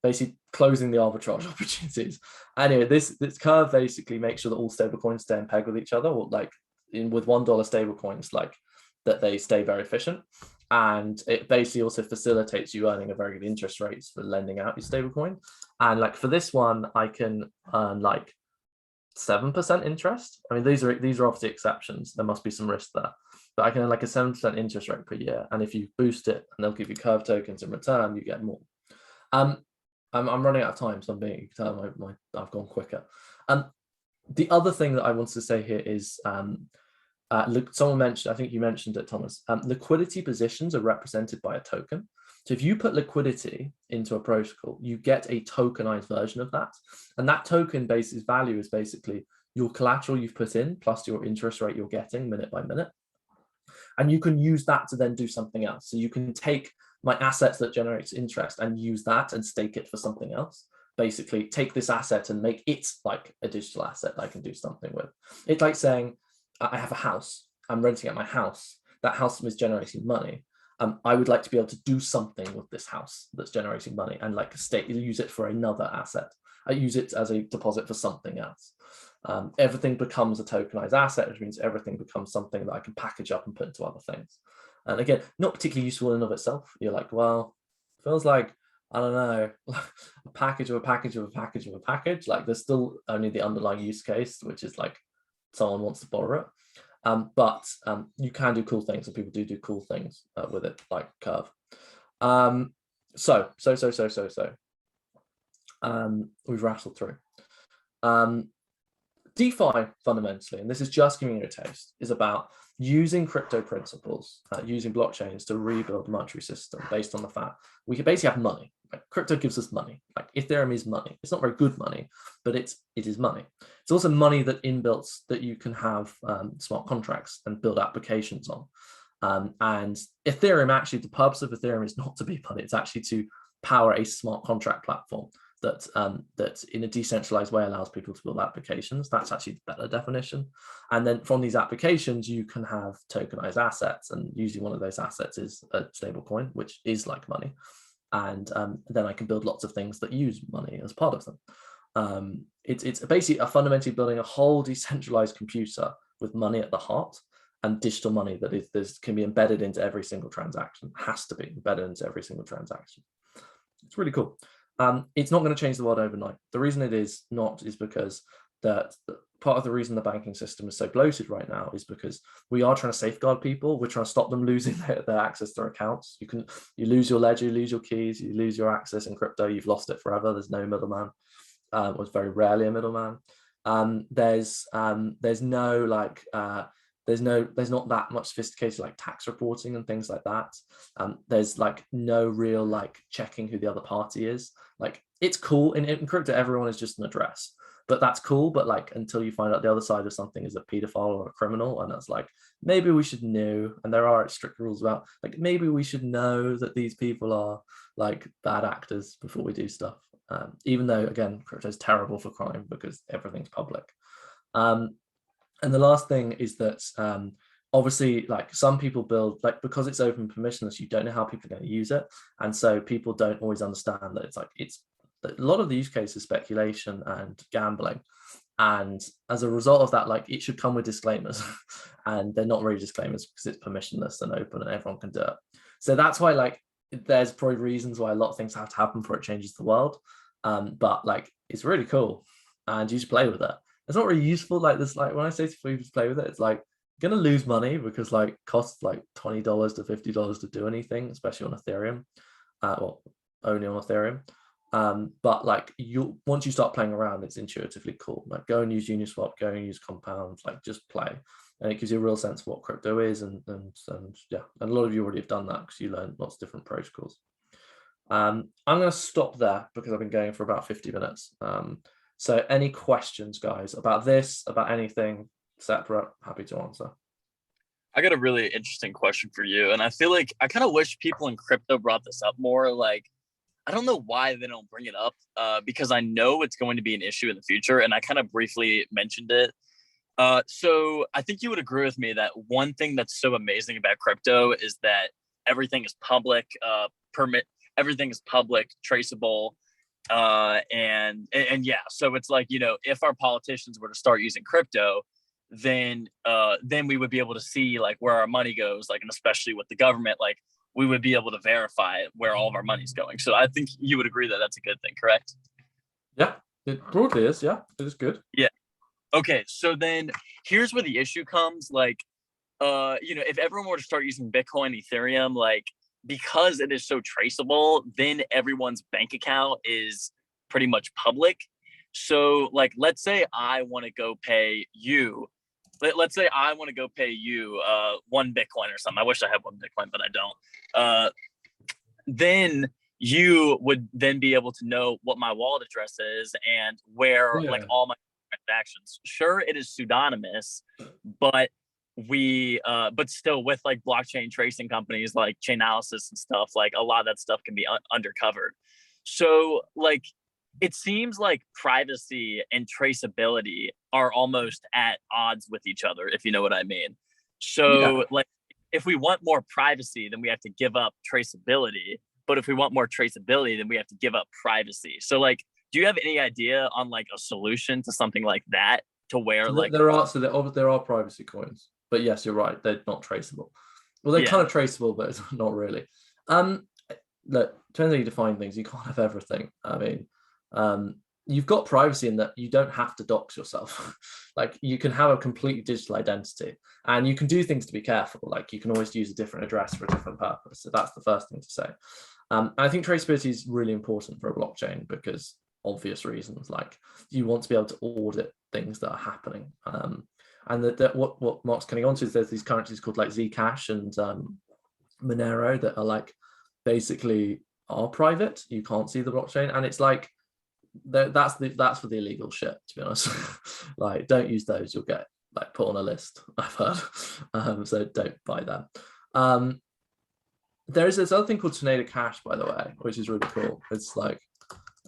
basically closing the arbitrage opportunities. Anyway, this Curve basically makes sure that all stablecoins stay in peg with each other, or like with $1 stablecoins, like that they stay very efficient. And it basically also facilitates you earning a very good interest rates for lending out your stablecoin. And like for this one, I can earn like 7% interest. I mean, these are obviously exceptions. There must be some risk there, but I can earn like a 7% interest rate per year. And if you boost it and they'll give you Curve tokens in return, you get more. I'm running out of time, so I've gone quicker. The other thing that I wanted to say here is, someone mentioned, I think you mentioned it, Thomas, liquidity positions are represented by a token. So if you put liquidity into a protocol, you get a tokenized version of that. And that token basis value is basically your collateral you've put in plus your interest rate you're getting minute by minute. And you can use that to then do something else. So you can take my assets that generates interest and use that and stake it for something else. Basically take this asset and make it like a digital asset I can do something with. It's like saying, I have a house, I'm renting out my house, that house is generating money. I would like to be able to do something with this house that's generating money and like use it for another asset. I use it as a deposit for something else. Everything becomes a tokenized asset, which means everything becomes something that I can package up and put into other things. And again, not particularly useful in and of itself. You're like, well, feels like, I don't know, a package of a package of a package of a package. Like, there's still only the underlying use case, which is like someone wants to borrow it. But you can do cool things, and people do cool things with it, like Curve. We've rattled through. DeFi fundamentally, and this is just giving you a taste, is about using crypto principles, using blockchains to rebuild the monetary system based on the fact we can basically have money. Like, crypto gives us money. Like, Ethereum is money. It's not very good money, but it is money. It's also money that inbuilt that you can have smart contracts and build applications on. And Ethereum, actually, the purpose of Ethereum is not to be money. It's actually to power a smart contract platform that in a decentralized way allows people to build applications. That's actually the better definition. And then from these applications, you can have tokenized assets, and usually one of those assets is a stable coin, which is like money. And then I can build lots of things that use money as part of them. It's basically fundamentally building a whole decentralized computer with money at the heart, and digital money that can be embedded into every single transaction. Has to be embedded into every single transaction. It's really cool. It's not going to change the world overnight. The reason it is not is because part of the reason the banking system is so bloated right now is because we are trying to safeguard people. We're trying to stop them losing their access to their accounts. You lose your ledger, you lose your keys, you lose your access in crypto, you've lost it forever. There's no middleman. It's very rarely a middleman. There's not that much sophisticated like tax reporting and things like that. There's like no real like checking who the other party is. Like, it's cool in crypto, everyone is just an address, but that's cool. But like, until you find out the other side of something is a pedophile or a criminal, and that's like, maybe we should know, and there are strict rules about like, maybe we should know that these people are like bad actors before we do stuff. Even though, again, crypto is terrible for crime because everything's public. And the last thing is that obviously, like, some people build, like, because it's open permissionless, you don't know how people are going to use it. And so people don't always understand that it's a lot of the use case is speculation and gambling. And as a result of that, like, it should come with disclaimers and they're not really disclaimers because it's permissionless and open and everyone can do it. So that's why, like, there's probably reasons why a lot of things have to happen before it changes the world. But like, it's really cool and you should play with it. it's not really useful. Like this, like when I say to people to play with it, it's like you're gonna lose money because like it costs like $20 to $50 to do anything, especially on Ethereum, well, only on Ethereum. But like once you start playing around, it's intuitively cool. Like go and use Uniswap, go and use Compound, like just play, and it gives you a real sense of what crypto is, and yeah, and a lot of you already have done that because you learned lots of different protocols. I'm going to stop there because I've been going for about 50 minutes. So any questions, guys, about this, about anything separate? Happy to answer. I got a really interesting question for you, and I feel like I kind of wish people in crypto brought this up more. Like, I don't know why they don't bring it up, because I know it's going to be an issue in the future, and I kind of briefly mentioned it. So I think you would agree with me that one thing that's so amazing about crypto is that everything is public, everything is public, traceable, and yeah. So it's like, you know, if our politicians were to start using crypto, then we would be able to see like where our money goes, like, and especially with the government, like we would be able to verify where all of our money's going. So I think you would agree that that's a good thing, correct? Yeah, it broadly is. Yeah, it is good. Yeah. Okay, so then here's where the issue comes. Like, you know, if everyone were to start using Bitcoin, Ethereum, like, because it is so traceable, then everyone's bank account is pretty much public. So like, let's say I want to go pay you. Let's say I want to go pay you 1 Bitcoin or something. I wish I had 1 Bitcoin, but I don't. Then you would then be able to know what my wallet address is and where like all my transactions. Sure, it is pseudonymous, but but still with like blockchain tracing companies like Chainalysis and stuff, like a lot of that stuff can be undercovered. So like, it seems like privacy and traceability are almost at odds with each other, if you know what I mean. So like, if we want more privacy, then we have to give up traceability. But if we want more traceability, then we have to give up privacy. So like, do you have any idea on like a solution to something like that, to where like there are privacy coins, but yes, you're right, they're not traceable. Well, they're kind of traceable, but it's not really. Look, depends how you define things. You can't have everything. I mean, you've got privacy in that you don't have to dox yourself. Like you can have a completely digital identity, and you can do things to be careful. Like you can always use a different address for a different purpose. So that's the first thing to say. I think traceability is really important for a blockchain because obvious reasons, like you want to be able to audit things that are happening. And what Mark's coming on to is there's these currencies called like Zcash and Monero that are like basically are private. You can't see the blockchain, and it's like that's for the illegal shit, to be honest. Like don't use those, you'll get like put on a list, I've heard. So don't buy them. There is this other thing called Tornado Cash, by the way, which is really cool. It's like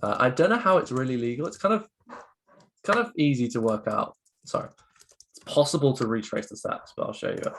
I don't know how it's really legal. It's kind of easy to work out. Sorry, it's possible to retrace the stats, but I'll show you it.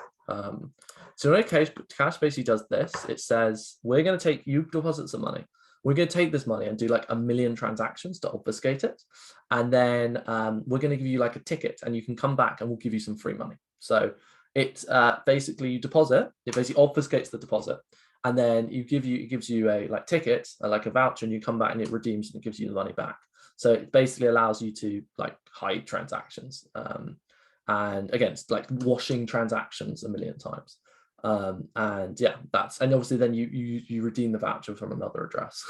So Tornado Cash basically does this. It says we're going to take, you deposit some money. We're going to take this money and do like 1 million transactions to obfuscate it, and then we're going to give you like a ticket, and you can come back and we'll give you some free money. So it basically you deposit. It basically obfuscates the deposit. And then it gives you a like ticket, like a voucher, and you come back and it redeems and it gives you the money back. So it basically allows you to like hide transactions. And again, it's like washing transactions 1 million times. And yeah, and obviously then you redeem the voucher from another address.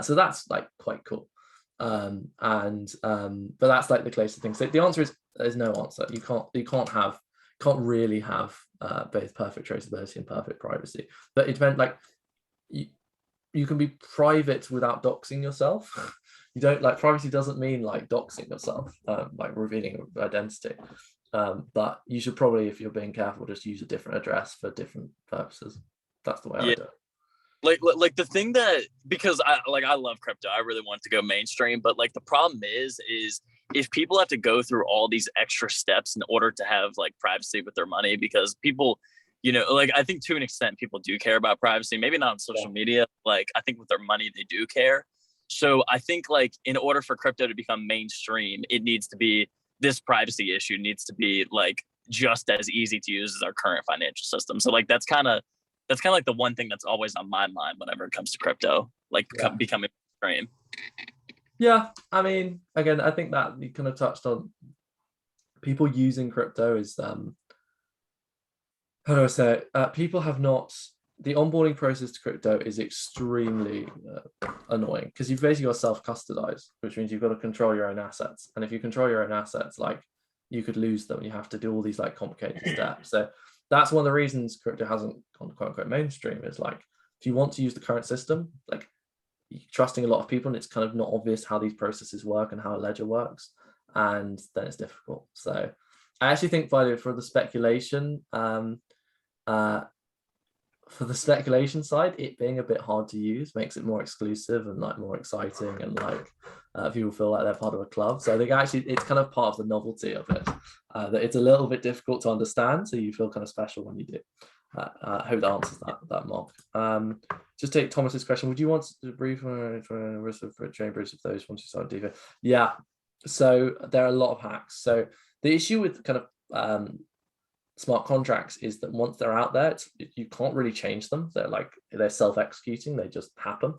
So that's like quite cool. But that's like the closest thing. So the answer is there's no answer. You can't really have both perfect traceability and perfect privacy, but it depends. Like you can be private without doxing yourself. You don't, like, privacy doesn't mean like doxing yourself, like revealing identity. But you should probably, if you're being careful, just use a different address for different purposes. That's the way I do it. Like the thing that, because I love crypto, I really want it to go mainstream, but like the problem is if people have to go through all these extra steps in order to have like privacy with their money, because people, you know, like I think to an extent people do care about privacy, maybe not on social media. Like I think with their money, they do care. So I think like in order for crypto to become mainstream, it needs to be, this privacy issue needs to be like just as easy to use as our current financial system. So like that's kind of like the one thing that's always on my mind whenever it comes to crypto, like becoming mainstream. Yeah, I mean, again, I think that you kind of touched on people using crypto is how do I say it? People have not, the onboarding process to crypto is extremely annoying because you've basically got self-custodize, which means you've got to control your own assets. And if you control your own assets, like you could lose them. You have to do all these like complicated steps. So that's one of the reasons crypto hasn't gone quote unquote mainstream, is like, if you want to use the current system, like you're trusting a lot of people and it's kind of not obvious how these processes work and how a ledger works. And then it's difficult. So I actually think for the speculation, for the speculation side, it being a bit hard to use makes it more exclusive and like more exciting, and like people feel like they're part of a club. So I think actually it's kind of part of the novelty of it, that it's a little bit difficult to understand, so you feel kind of special when you do. I hope that answers that mark. Just take Thomas's question. Would you want to brief for chambers if those want to start DeFi? Yeah. So there are a lot of hacks. So the issue with kind of smart contracts is that once they're out there, you can't really change them. They're self-executing, they just happen.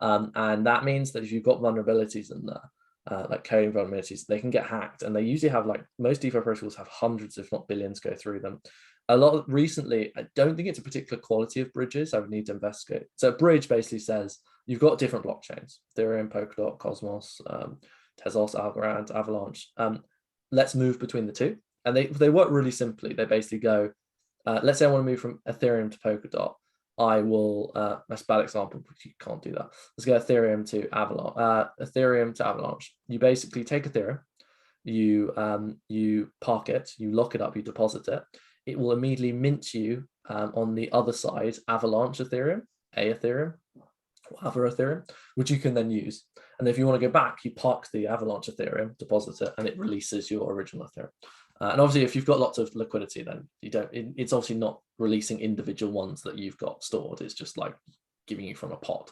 And that means that if you've got vulnerabilities in there, like coding vulnerabilities, they can get hacked. And they usually have, like, most DeFi protocols have hundreds, if not billions, go through them. Recently, I don't think it's a particular quality of bridges. I would need to investigate. So a bridge basically says you've got different blockchains: Ethereum, Polkadot, Cosmos, Tezos, Algorand, Avalanche. Let's move between the two. And they work really simply. They basically go, let's say I want to move from Ethereum to Polkadot. I will, that's a bad example because you can't do that. Let's go Ethereum to Avalanche. You basically take Ethereum, you park it, you lock it up, you deposit it. It will immediately mint you on the other side, Avalanche Ethereum, Ethereum, or other Ethereum, which you can then use. And if you want to go back, you park the Avalanche Ethereum, deposit it, and it releases your original Ethereum. And obviously, if you've got lots of liquidity, then it's obviously not releasing individual ones that you've got stored. It's just like giving you from a pot.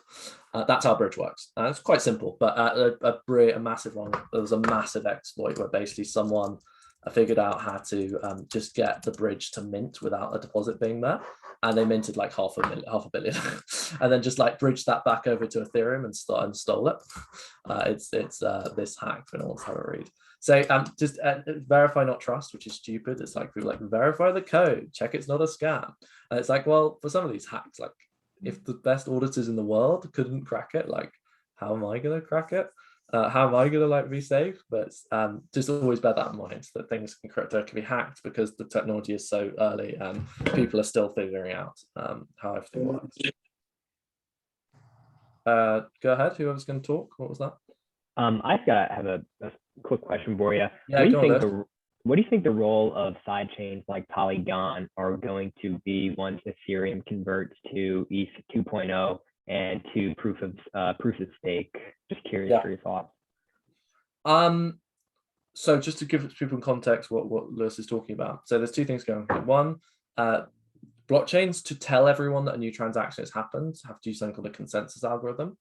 That's how bridge works. It's quite simple, but a massive one. There was a massive exploit where basically someone figured out how to just get the bridge to mint without a deposit being there. And they minted like half a billion, and then just like bridged that back over to Ethereum and stole it. It's this hack for no one's have a read. So just verify, not trust, which is stupid. It's like people like verify the code, check it's not a scam. And it's like, well, for some of these hacks, like if the best auditors in the world couldn't crack it, like how am I gonna crack it? How am I gonna like be safe? But just always bear that in mind, that things in crypto can be hacked because the technology is so early and people are still figuring out how everything works. Go ahead. Whoever's going to talk. What was that? I have a quick question for you. Yeah, what do you think the role of side chains like Polygon are going to be once Ethereum converts to ETH 2.0 and to proof of stake? Just curious for your thoughts. So just to give people in context what Lewis is talking about. So there's two things going on. One, blockchains, to tell everyone that a new transaction has happened, have to use something called a consensus algorithm.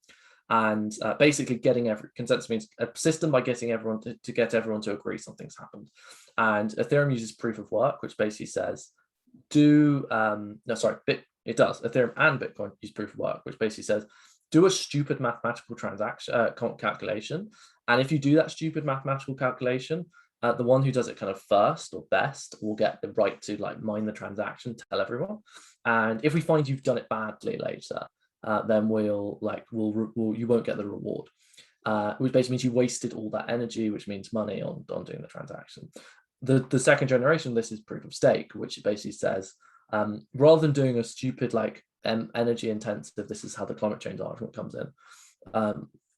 And basically consensus means a system by getting everyone to get everyone to agree something's happened. And Ethereum uses proof of work, which basically says, it does. Ethereum and Bitcoin use proof of work, which basically says, do a stupid mathematical calculation. And if you do that stupid mathematical calculation, the one who does it kind of first or best will get the right to like mine the transaction, tell everyone. And if we find you've done it badly later, then you won't get the reward, which basically means you wasted all that energy, which means money on doing the transaction. The second generation, this is proof of stake, which basically says, rather than doing a stupid like energy intensive, this is how the climate change argument comes in,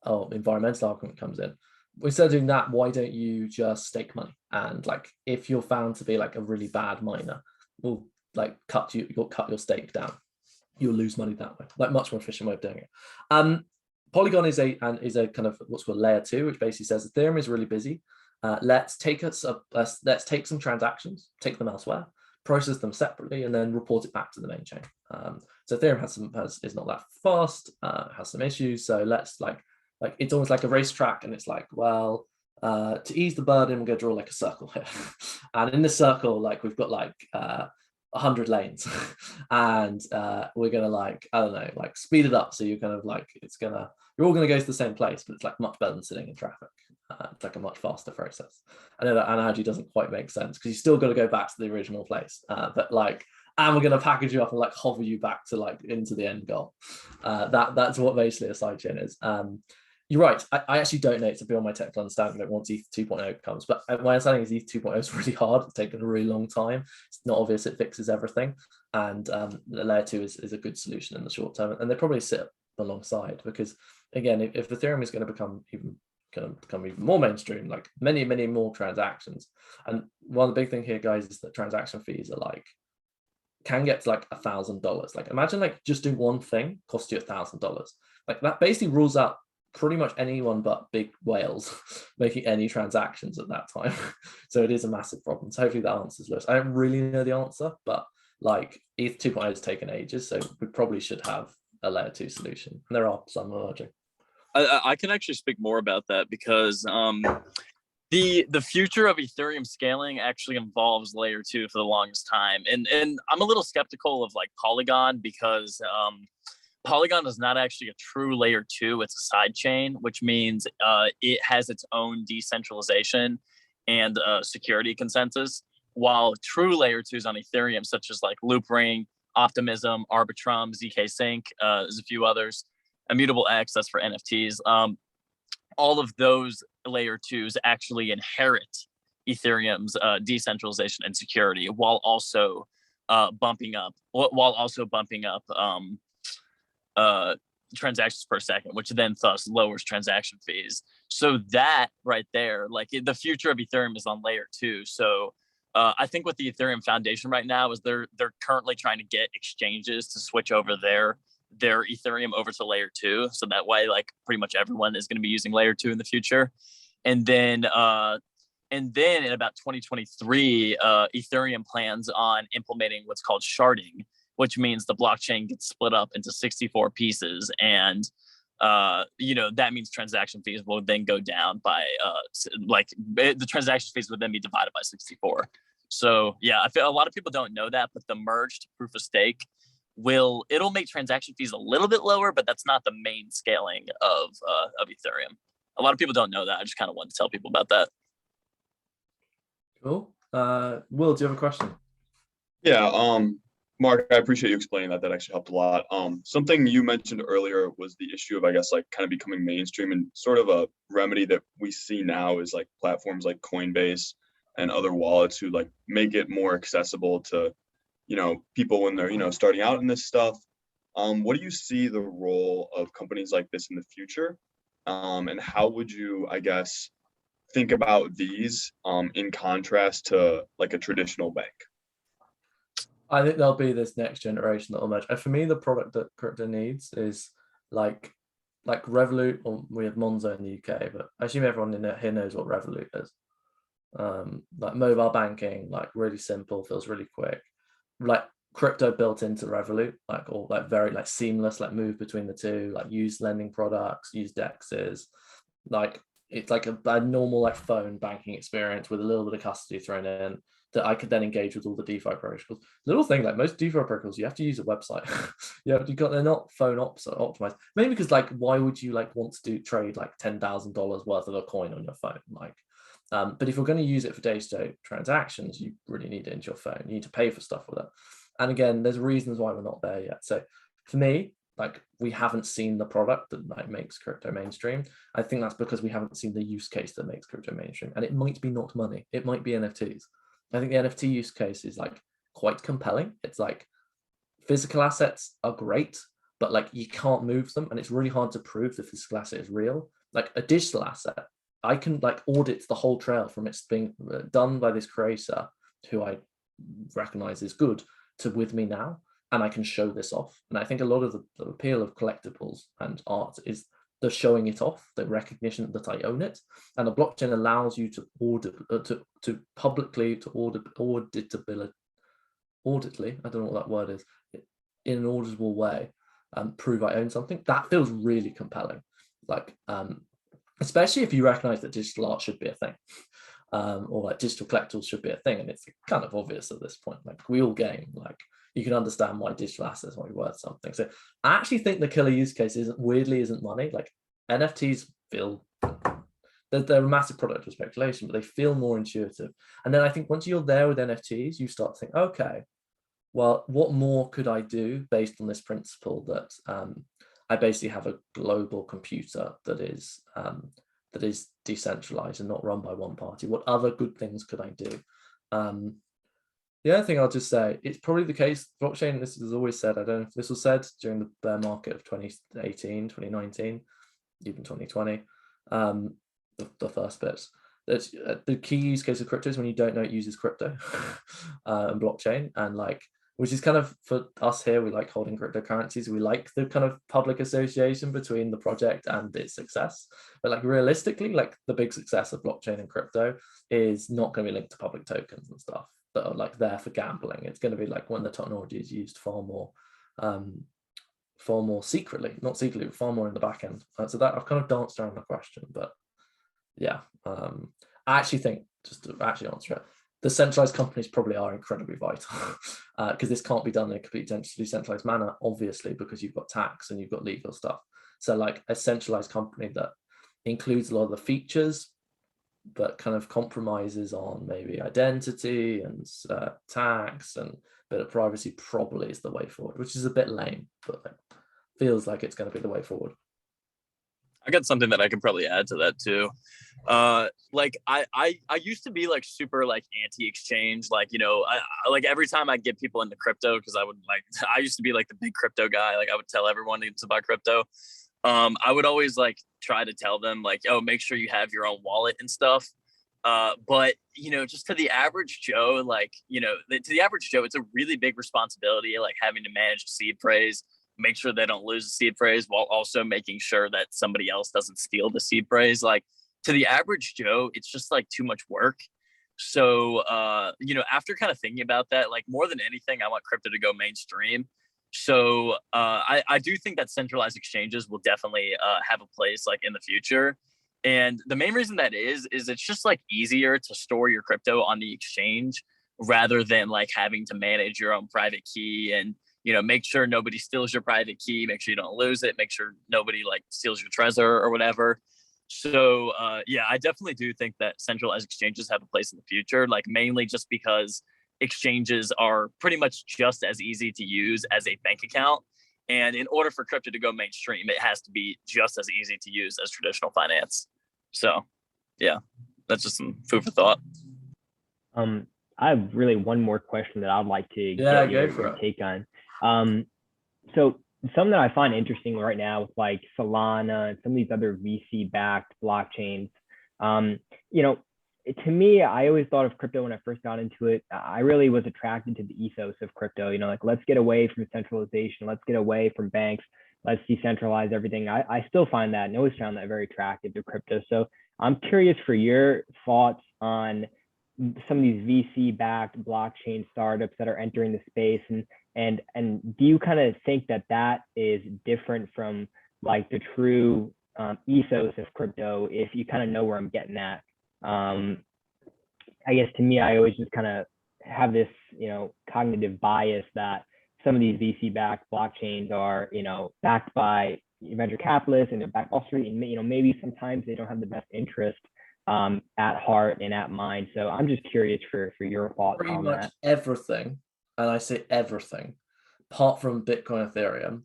or environmental argument comes in. Instead of doing that, why don't you just stake money? And like, if you're found to be like a really bad miner, we'll like you'll cut your stake down. You'll lose money that way. Like, much more efficient way of doing it. Polygon is a kind of what's called layer 2, which basically says Ethereum is really busy. Let's take some transactions, take them elsewhere, process them separately, and then report it back to the main chain. So Ethereum is not that fast, has some issues. So let's like it's almost like a racetrack, and it's like, well, to ease the burden, we're going to draw like a circle here, and in this circle, like we've got like 100 lanes, and we're gonna like, I don't know, like speed it up, so you're kind of like you're all gonna go to the same place, but it's like much better than sitting in traffic. It's like a much faster process. I know that analogy doesn't quite make sense because you still got to go back to the original place, but like, and we're going to package you up and like hover you back to like into the end goal. That's what basically a sidechain is. You're right. I actually don't know to build my technical understanding of it once ETH 2.0 comes, but my understanding is ETH 2.0 is really hard. It's taken a really long time. It's not obvious it fixes everything, and the layer 2 is a good solution in the short term, and they probably sit alongside because again, if Ethereum is going to become even more mainstream, like many more transactions, and one of the big thing here, guys, is that transaction fees are like can get to like $1,000. Like imagine like just doing one thing costs you $1,000. Like that basically rules out pretty much anyone but big whales making any transactions at that time. So it is a massive problem. So hopefully that answers Lewis. I don't really know the answer, but like ETH 2.0 has taken ages, so we probably should have a layer 2 solution. And there are some emerging. I can actually speak more about that because the future of Ethereum scaling actually involves layer 2 for the longest time, and I'm a little skeptical of like Polygon because Polygon is not actually a true layer 2. It's a side chain, which means it has its own decentralization and security consensus. While true layer 2s on Ethereum, such as like Loopring, Optimism, Arbitrum, ZK Sync, there's a few others, Immutable X, that's for NFTs. All of those layer 2s actually inherit Ethereum's decentralization and security, while also bumping up transactions per second, which then thus lowers transaction fees. So that right there, like the future of Ethereum is on layer 2. So I think with the Ethereum Foundation right now is they're currently trying to get exchanges to switch over their Ethereum over to layer 2. So that way, like pretty much everyone is going to be using layer 2 in the future. And then in about 2023, Ethereum plans on implementing what's called sharding, which means the blockchain gets split up into 64 pieces. And, that means transaction fees will then go down by, the transaction fees would then be divided by 64. So yeah, I feel a lot of people don't know that, but the merged proof of stake it'll make transaction fees a little bit lower, but that's not the main scaling of Ethereum. A lot of people don't know that. I just kind of wanted to tell people about that. Cool. Will, do you have a question? Yeah, Mark, I appreciate you explaining that. That actually helped a lot. Something you mentioned earlier was the issue of, I guess, like kind of becoming mainstream, and sort of a remedy that we see now is like platforms like Coinbase and other wallets who like make it more accessible to, people when they're, starting out in this stuff. What do you see the role of companies like this in the future? And how would you, I guess, think about these in contrast to like a traditional bank? I think there'll be this next generation that will merge. And for me, the product that crypto needs is like Revolut, or we have Monzo in the UK, but I assume everyone here knows what Revolut is. Like mobile banking, like really simple, feels really quick. Like crypto built into Revolut, like very like seamless, like move between the two, like use lending products, use DEXs, like it's like a normal like phone banking experience with a little bit of custody thrown in that I could then engage with all the DeFi protocols. Little thing, like most DeFi protocols, you have to use a website. They're not phone optimized. Maybe because like, why would you like want to trade like $10,000 worth of a coin on your phone? Like, but if you're going to use it for day-to-day transactions, you really need it into your phone. You need to pay for stuff with it. And again, there's reasons why we're not there yet. So for me, like we haven't seen the product that like makes crypto mainstream. I think that's because we haven't seen the use case that makes crypto mainstream. And it might be not money. It might be NFTs. I think the NFT use case is like quite compelling. It's like physical assets are great, but like you can't move them, and it's really hard to prove the physical asset is real. Like a digital asset, I can like audit the whole trail from it's being done by this creator who I recognize is good to with me now, and I can show this off. And I think a lot of the appeal of collectibles and art is the showing it off, the recognition that I own it, and the blockchain allows you to audibly, I don't know what that word is, in an auditable way, prove I own something. That feels really compelling. Like, especially if you recognize that digital art should be a thing, or like digital collectibles should be a thing, and it's kind of obvious at this point. Like we all game, like you can understand why digital assets might be worth something. So I actually think the killer use case isn't money. Like NFTs feel they're a massive product of speculation, but they feel more intuitive. And then I think once you're there with NFTs, you start to think, okay, well, what more could I do based on this principle that I basically have a global computer that is decentralized and not run by one party? What other good things could I do? The other thing I'll just say, it's probably the case, blockchain, this is always said, I don't know if this was said during the bear market of 2018, 2019, even 2020, the first bits, that the key use case of crypto is when you don't know it uses crypto and blockchain, and like, which is kind of, for us here, we like holding cryptocurrencies. We like the kind of public association between the project and its success. But like realistically, like the big success of blockchain and crypto is not going to be linked to public tokens and stuff that are like there for gambling. It's going to be like when the technology is used far more secretly, not secretly, but far more in the back end. So that I've kind of danced around the question, but yeah, I actually think, just to actually answer it, the centralized companies probably are incredibly vital because this can't be done in a completely decentralized manner, obviously, because you've got tax and you've got legal stuff. So like a centralized company that includes a lot of the features, but kind of compromises on maybe identity and tax and a bit of privacy probably is the way forward, which is a bit lame, but like, feels like it's going to be the way forward. I got something that I could probably add to that too. Like I used to be like super like anti-exchange, like, you know, I like every time I get people into crypto, because I used to be like the big crypto guy. Like I would tell everyone to buy crypto. I would always like try to tell them like, oh, make sure you have your own wallet and stuff. But you know, just to the average Joe, like, you know, to the average Joe, it's a really big responsibility, like having to manage a seed phrase, make sure they don't lose the seed phrase while also making sure that somebody else doesn't steal the seed phrase. Like to the average Joe, it's just like too much work. So, you know, after kind of thinking about that, like more than anything, I want crypto to go mainstream. So I do think that centralized exchanges will definitely have a place like in the future. And the main reason that is it's just like easier to store your crypto on the exchange rather than like having to manage your own private key and, you know, make sure nobody steals your private key, make sure you don't lose it, make sure nobody like steals your treasure or whatever. So yeah, I definitely do think that centralized exchanges have a place in the future, like mainly just because exchanges are pretty much just as easy to use as a bank account. And in order for crypto to go mainstream, it has to be just as easy to use as traditional finance. So yeah, that's just some food for thought. I have really one more question that I'd like to get your take on. So something that I find interesting right now with like Solana and some of these other VC-backed blockchains, you know, to me, I always thought of crypto when I first got into it. I really was attracted to the ethos of crypto, you know, like let's get away from centralization, let's get away from banks, let's decentralize everything. I still find that and always found that very attractive to crypto. So I'm curious for your thoughts on some of these VC-backed blockchain startups that are entering the space, and do you kind of think that that is different from like the true ethos of crypto, if you kind of know where I'm getting at? I guess to me, I always just kind of have this, you know, cognitive bias that some of these VC-backed blockchains are, you know, backed by venture capitalists and they're backed Wall Street, and you know, maybe sometimes they don't have the best interest at heart and at mind. So I'm just curious for your thoughts Pretty on much that. everything, and I say everything, apart from Bitcoin, Ethereum,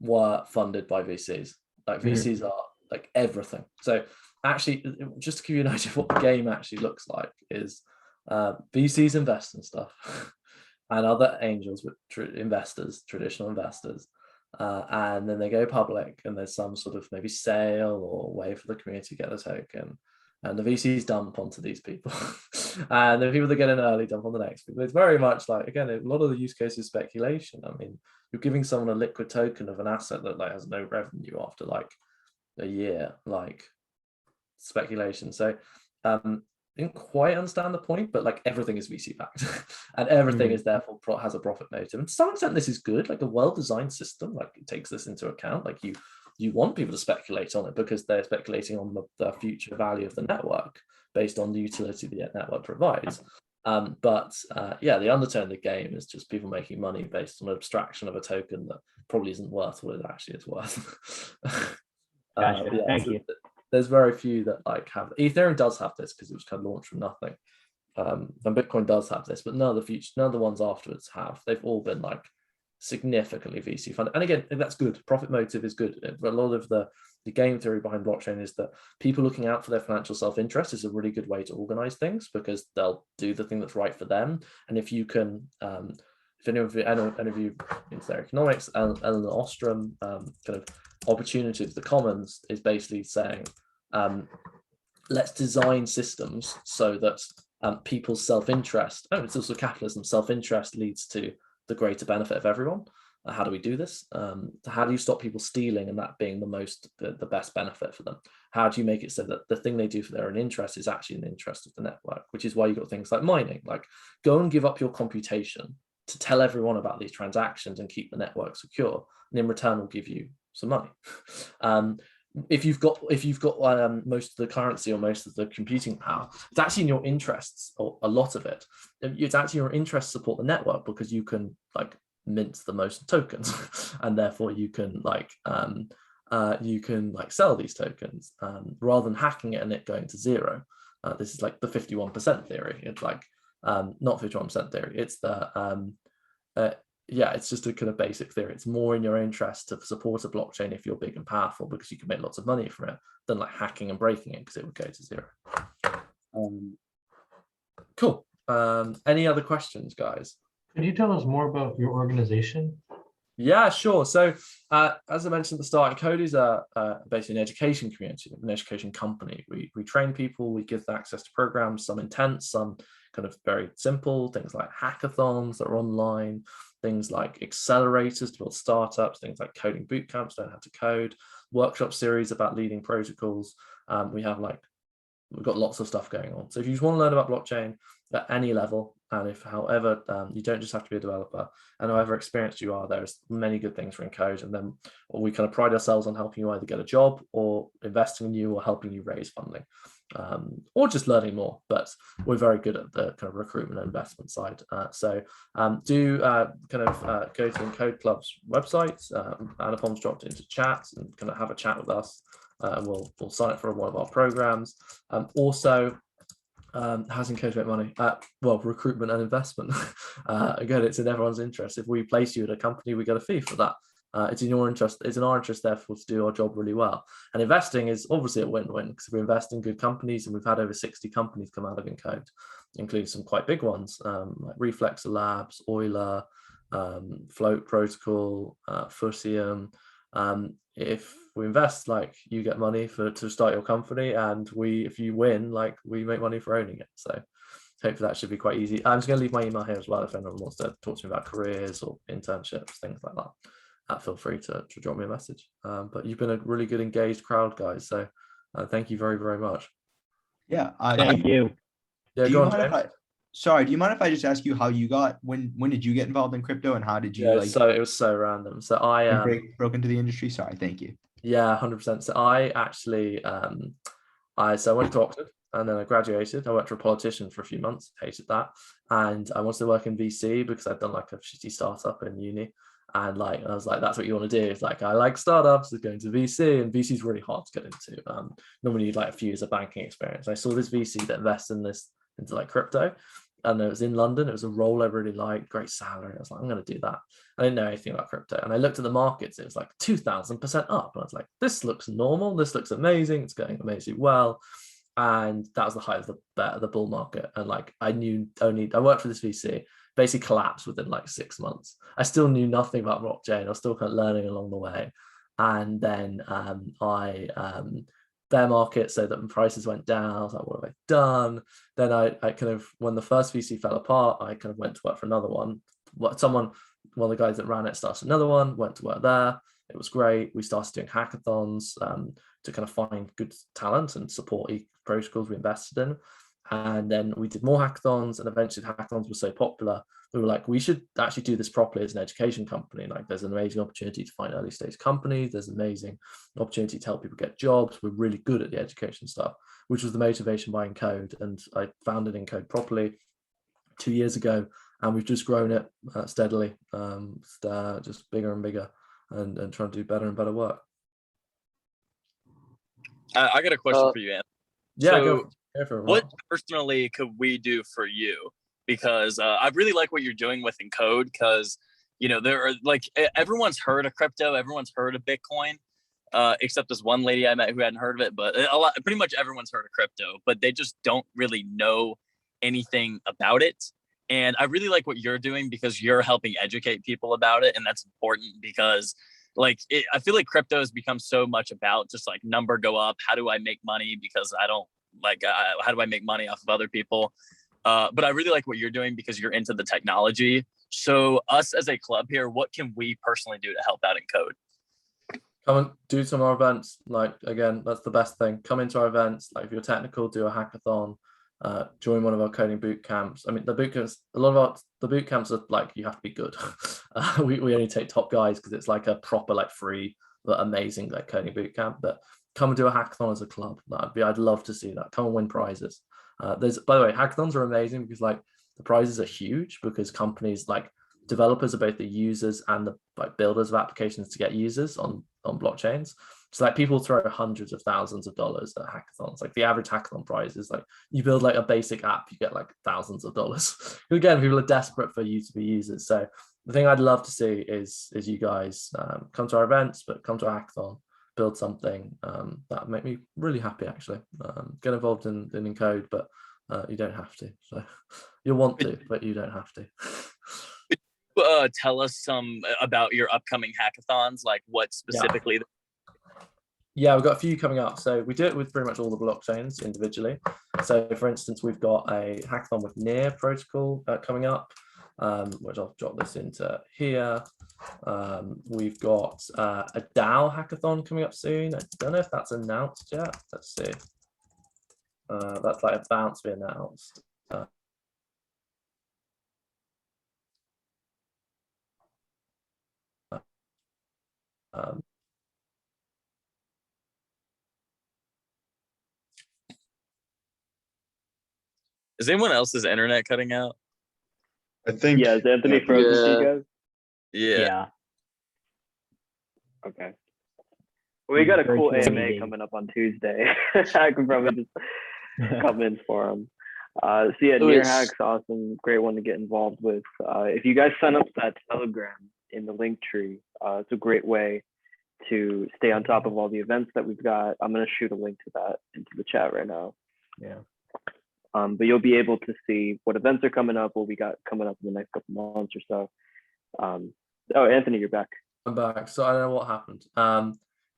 were funded by VCs. Like VCs are like everything. So actually, just to give you an idea of what the game actually looks like, is VCs invest in stuff and other angels with traditional investors, and then they go public and there's some sort of maybe sale or way for the community to get the token, and the VCs dump onto these people and the people that get in early dump on the next people. It's very much like, again, a lot of the use case is speculation. I mean, you're giving someone a liquid token of an asset that like has no revenue after like a year, like speculation. So I didn't quite understand the point, but like everything is VC backed and everything is therefore has a profit motive. And to some extent, this is good. Like a well-designed system, like it takes this into account. Like you want people to speculate on it because they're speculating on the future value of the network based on the utility the network provides. But yeah, the undertone of the game is just people making money based on an abstraction of a token that probably isn't worth what it actually is worth. Gotcha. Yeah, Thank you. there's very few that like have. Ethereum does have this because it was kind of launched from nothing. And Bitcoin does have this, but none of the ones afterwards have. They've all been like significantly VC funded. And again, that's good. Profit motive is good. A lot of the game theory behind blockchain is that people looking out for their financial self-interest is a really good way to organize things, because they'll do the thing that's right for them. And if you can, if any of you into their economics, Ellen Ostrom, kind of opportunity of the commons is basically saying, let's design systems so that people's self-interest, it's also capitalism, self-interest leads to the greater benefit of everyone. How do we do this? How do you stop people stealing and that being the best benefit for them? How do you make it so that the thing they do for their own interest is actually in the interest of the network? Which is why you've got things like mining, like go and give up your computation to tell everyone about these transactions and keep the network secure, and in return we'll give you some money. If you've got most of the currency or most of the computing power, it's actually in your interests, or a lot of it. It's actually your interest to support the network, because you can like mint the most tokens, and therefore you can sell these tokens rather than hacking it and it going to zero. This is like the 51% theory. It's like not 51% theory. It's the it's just a kind of basic theory. It's more in your interest to support a blockchain if you're big and powerful, because you can make lots of money from it, than like hacking and breaking it, because it would go to zero. Cool. Any other questions, guys? Could you tell us more about your organization? Yeah, sure. So as I mentioned at the start, Encode is basically an education community, an education company. We train people, we give them access to programs, some intense, some kind of very simple, things like hackathons that are online, things like accelerators to build startups, things like coding boot camps, learn how to code, workshop series about leading protocols. We've got lots of stuff going on. So if you just want to learn about blockchain at any level, and if however, you don't just have to be a developer, and however experienced you are, there's many good things for Encode. And then we kind of pride ourselves on helping you either get a job, or investing in you, or helping you raise funding, or just learning more. But we're very good at the kind of recruitment and investment side. So do go to Encode Club's website. Anupam's dropped into chat, and kind of have a chat with us. And we'll sign up for one of our programs. Also, has Encode make money? Well, recruitment and investment. Again, it's in everyone's interest. If we place you at a company, we get a fee for that. It's in your interest. It's in our interest, therefore, to do our job really well. And investing is obviously a win-win, because we invest in good companies, and we've had over 60 companies come out of Encode, including some quite big ones like Reflexer Labs, Euler, Float Protocol, Fusium. If we invest, like, you get money to start your company, and if you win, like, we make money for owning it. So hopefully that should be quite easy. I'm just going to leave my email here as well if anyone wants to talk to me about careers or internships, things like that. Feel free to drop me a message. But you've been a really good engaged crowd, guys. So thank you very, very much. Yeah, thank you. Yeah, go on, James. Do you mind if I just ask you how you got, when did you get involved in crypto, and how did you So it was so random. So I broke into the industry. Sorry, thank you. Yeah, 100%. So I actually I went to Oxford, and then I graduated. I worked for a politician for a few months, hated that, and I wanted to work in VC because I'd done like a shitty startup in uni. And I was like, that's what you want to do. It's like, I like startups, it's going to VC, and VC is really hard to get into. Normally you need like a few years of banking experience. I saw this VC that invested into like crypto, and it was in London. It was a role I really liked, great salary. I was like, I'm going to do that. I didn't know anything about crypto, and I looked at the markets. It was like 2,000% up, and I was like, this looks normal. This looks amazing. It's going amazingly well. And that was the height of the bull market. And like, I worked for this VC, basically collapsed within like 6 months. I still knew nothing about blockchain. I was still kind of learning along the way. And then bear market, so that prices went down. I was like, what have I done? Then I kind of, when the first VC fell apart, I kind of went to work for another one. One of the guys that ran it started another one, went to work there. It was great. We started doing hackathons to kind of find good talent and support protocols we invested in. And then we did more hackathons, and eventually hackathons were so popular, we were like, we should actually do this properly as an education company. Like, there's an amazing opportunity to find early stage companies. There's an amazing opportunity to help people get jobs. We're really good at the education stuff, which was the motivation behind Encode. And I founded Encode properly 2 years ago, and we've just grown it steadily, just bigger and bigger, and trying to do better and better work. I got a question for you, Anthony. Yeah, So go for it. what personally could we do for you? Because I really like what you're doing with Encode, because there are like everyone's heard of crypto, everyone's heard of Bitcoin, except this one lady I met who hadn't heard of it. But pretty much everyone's heard of crypto, but they just don't really know anything about it. And I really like what you're doing because you're helping educate people about it, and that's important because I feel like crypto has become so much about just like number go up. How do I make money? Because I don't how do I make money off of other people? But I really like what you're doing because you're into the technology. So us as a club here, what can we personally do to help out Encode? Come and do some of our events. Like, again, that's the best thing. Come into our events. Like, if you're technical, do a hackathon. Join one of our coding boot camps. I mean, the boot camps, a lot of the boot camps are like, you have to be good. We only take top guys because it's like a proper, like, free but amazing like coding boot camp. But come and do a hackathon as a club. I'd love to see that. Come and win prizes. By the way, hackathons are amazing because like the prizes are huge because companies like developers are both the users and the like builders of applications to get users on blockchains. So like people throw hundreds of thousands of dollars at hackathons. Like the average hackathon prize is like you build like a basic app, you get like thousands of dollars. Again, people are desperate for you to be users. So the thing I'd love to see is you guys come to our events, but come to a hackathon, build something that make me really happy actually. Get involved in Encode, but you don't have to. So you'll want to, but you don't have to. Tell us some about your upcoming hackathons, like what specifically? Yeah, we've got a few coming up. So we do it with pretty much all the blockchains individually. So for instance, we've got a hackathon with Near protocol coming up, which I'll drop this into here. We've got a DAO hackathon coming up soon. I don't know if that's announced yet. Let's see. That's like about to be announced. Is anyone else's internet cutting out? I think. Yeah, is Anthony frozen to you guys? Yeah. Okay. We got a cool AMA coming up on Tuesday. I could probably just come in for him. So yeah, Near Hack's awesome. Great one to get involved with. If you guys sign up to that Telegram in the link tree, it's a great way to stay on top of all the events that we've got. I'm going to shoot a link to that into the chat right now. Yeah. But you'll be able to see what events are coming up, what we got coming up in the next couple months or so. Oh, Anthony, you're back. I'm back. So I don't know what happened.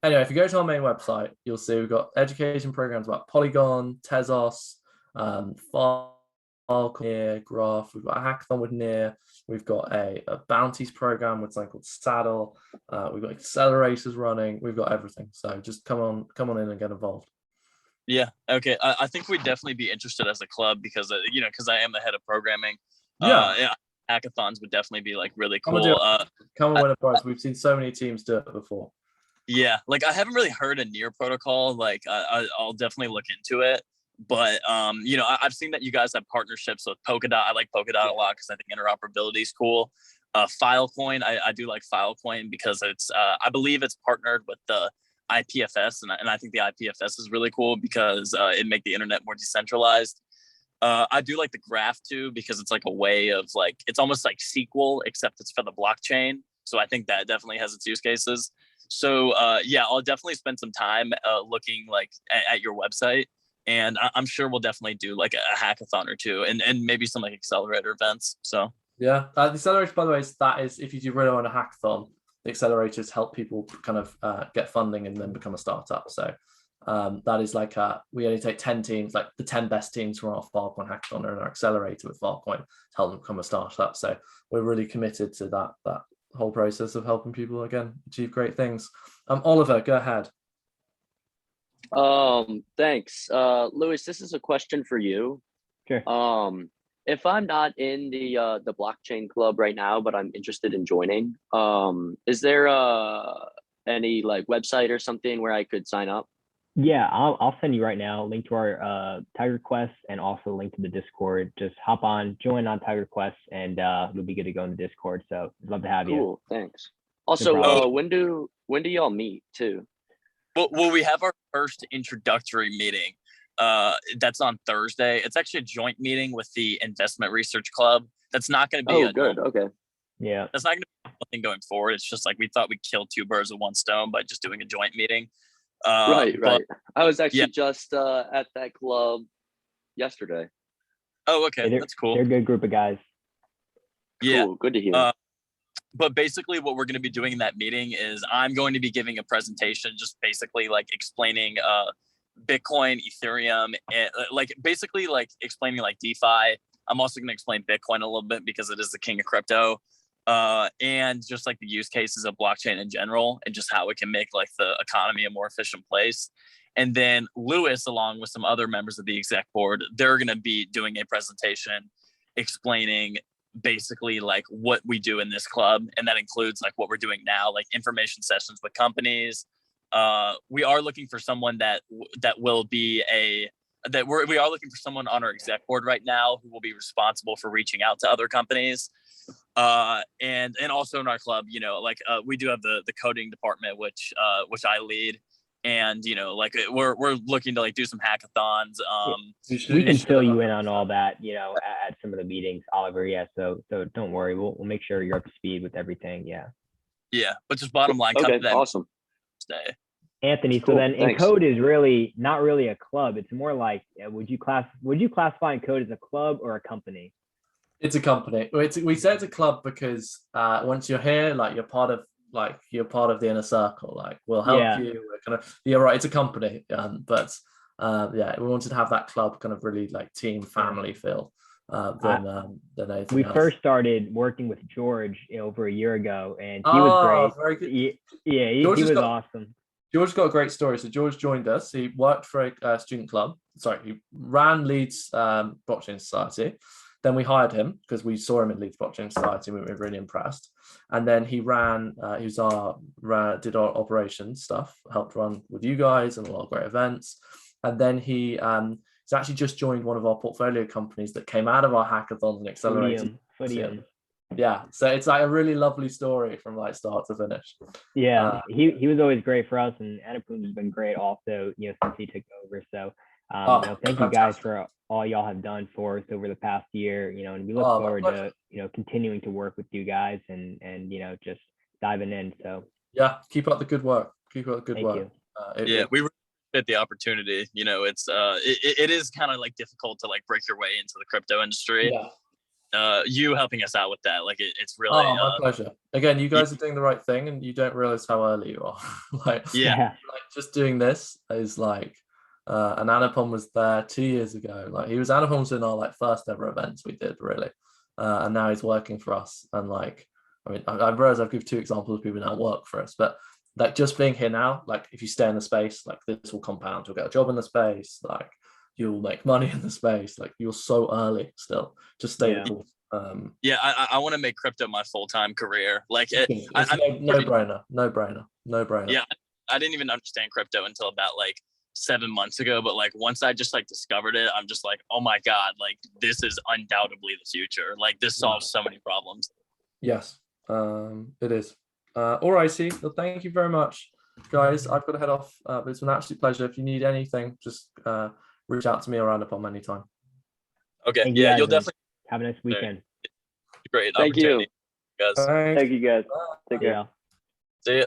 Anyway, if you go to our main website, you'll see we've got education programs about Polygon, Tezos, Near, Graph. We've got a hackathon with Near. We've got a bounties program with something called Saddle. We've got accelerators running. We've got everything. So just come on in and get involved. Yeah. Okay. I think we'd definitely be interested as a club because because I am the head of programming. Yeah. Hackathons would definitely be like really cool. Come and win a prize. We've seen so many teams do it before. Yeah, like I haven't really heard a Near protocol. Like I'll definitely look into it. But I've seen that you guys have partnerships with Polkadot. I like Polkadot a lot because I think interoperability is cool. Filecoin, I do like Filecoin because it's I believe it's partnered with the IPFS, and I think the IPFS is really cool because it make the internet more decentralized. I do like the graph too because it's like a way of like it's almost like SQL except it's for the blockchain. So I think that definitely has its use cases. So yeah, I'll definitely spend some time looking like at your website, and I'm sure we'll definitely do like a hackathon or two, and maybe some like accelerator events. So yeah, the accelerator, by the way, that is if you do really want a hackathon, the accelerators help people kind of get funding and then become a startup. So that is like we only take 10 teams, like the 10 best teams from our Filecoin hackathon are in our accelerator with Filecoin to help them become a startup. So we're really committed to that whole process of helping people again achieve great things. Oliver, go ahead. Thanks. Lewis, this is a question for you. Sure. If I'm not in the blockchain club right now, but I'm interested in joining, is there any like website or something where I could sign up? Yeah, I'll send you right now a link to our Tiger Quest and also a link to the Discord. Just hop on, join on Tiger Quest, and you'll be good to go in the Discord. So I'd love to have you. Cool, thanks. Also, when do y'all meet too? Well, we have our first introductory meeting. That's on Thursday. It's actually a joint meeting with the Investment Research Club. That's not going to be good. Okay. Yeah. That's not going to be nothing going forward. It's just like we thought we'd kill two birds with one stone by just doing a joint meeting. Right. But, I was actually just at that club yesterday. oh, okay. That's cool. They're a good group of guys. Yeah. Cool. Good to hear. But basically what we're going to be doing in that meeting is I'm going to be giving a presentation, just basically like explaining Bitcoin, Ethereum, and like basically like explaining like DeFi. I'm also going to explain Bitcoin a little bit because it is the king of crypto, and just like the use cases of blockchain in general and just how it can make like the economy a more efficient place. And then Lewis, along with some other members of the exec board, they're going to be doing a presentation explaining basically like what we do in this club, and that includes like what we're doing now, like information sessions with companies. We are looking for someone we are looking for someone on our exec board right now who will be responsible for reaching out to other companies, and also in our club, like we do have the coding department, which I lead. And like we're looking to like do some hackathons. We can fill you in on all that, at some of the meetings, Oliver. Yeah, so don't worry, we'll make sure you're up to speed with everything. Yeah. Yeah, but just bottom line. Okay, awesome. Stay. Anthony, Cool, so then thanks. Encode is really not really a club. It's more like, would you classify Encode as a club or a company? It's a company. We say it's a club because once you're here, like you're part of the inner circle. Like we'll help you. We're you're right. It's a company, but we wanted to have that club kind of really like team family feel. Than anything we else. first started working with George over a year ago, and he was great. Very good. He was awesome. George's got a great story. So George joined us. He worked for a student club. Sorry, he ran Leeds Blockchain Society. Then we hired him because we saw him in Leeds Blockchain Society and we were really impressed. And then he did our operations stuff, helped run with you guys and a lot of great events. And then he's actually just joined one of our portfolio companies that came out of our hackathons and accelerated. Footium. Yeah, so it's like a really lovely story from like start to finish. Yeah, he was always great for us, and Anupam has been great also, since he took over. So thank you guys for all y'all have done for us over the past year, and we look forward to continuing to work with you guys and just diving in. So yeah, keep up the good work. Keep up the good work. We really appreciate the opportunity. It's it is kind of like difficult to like break your way into the crypto industry. Yeah. You helping us out with that, like it's really my pleasure. Again, you guys are doing the right thing, and you don't realize how early you are. like just doing this is like, and Anupam was there 2 years ago. Like Anupam was in our like first ever events we did, really, and now he's working for us. And like, I mean, I realize I've given two examples of people that work for us, but like just being here now, like if you stay in the space, like this will compound. You'll get a job in the space, like you'll make money in the space. Like you're so early still. Just stay the course. I want to make crypto my full-time career. Like it's no brainer. Yeah, I didn't even understand crypto until about like 7 months ago, but like once I just like discovered it, I'm just like, oh my god, like this is undoubtedly the future. Like this solves so many problems. Yes, it is. All righty. Well, thank you very much, guys. I've got to head off, but it's an absolute pleasure. If you need anything, just reach out to me or Anupam anytime. Okay. Yeah, you'll definitely have a nice weekend. Great. Thank you, guys. Thank you, guys. Take care. See ya.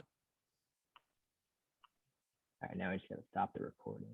All right, now I just gotta stop the recording.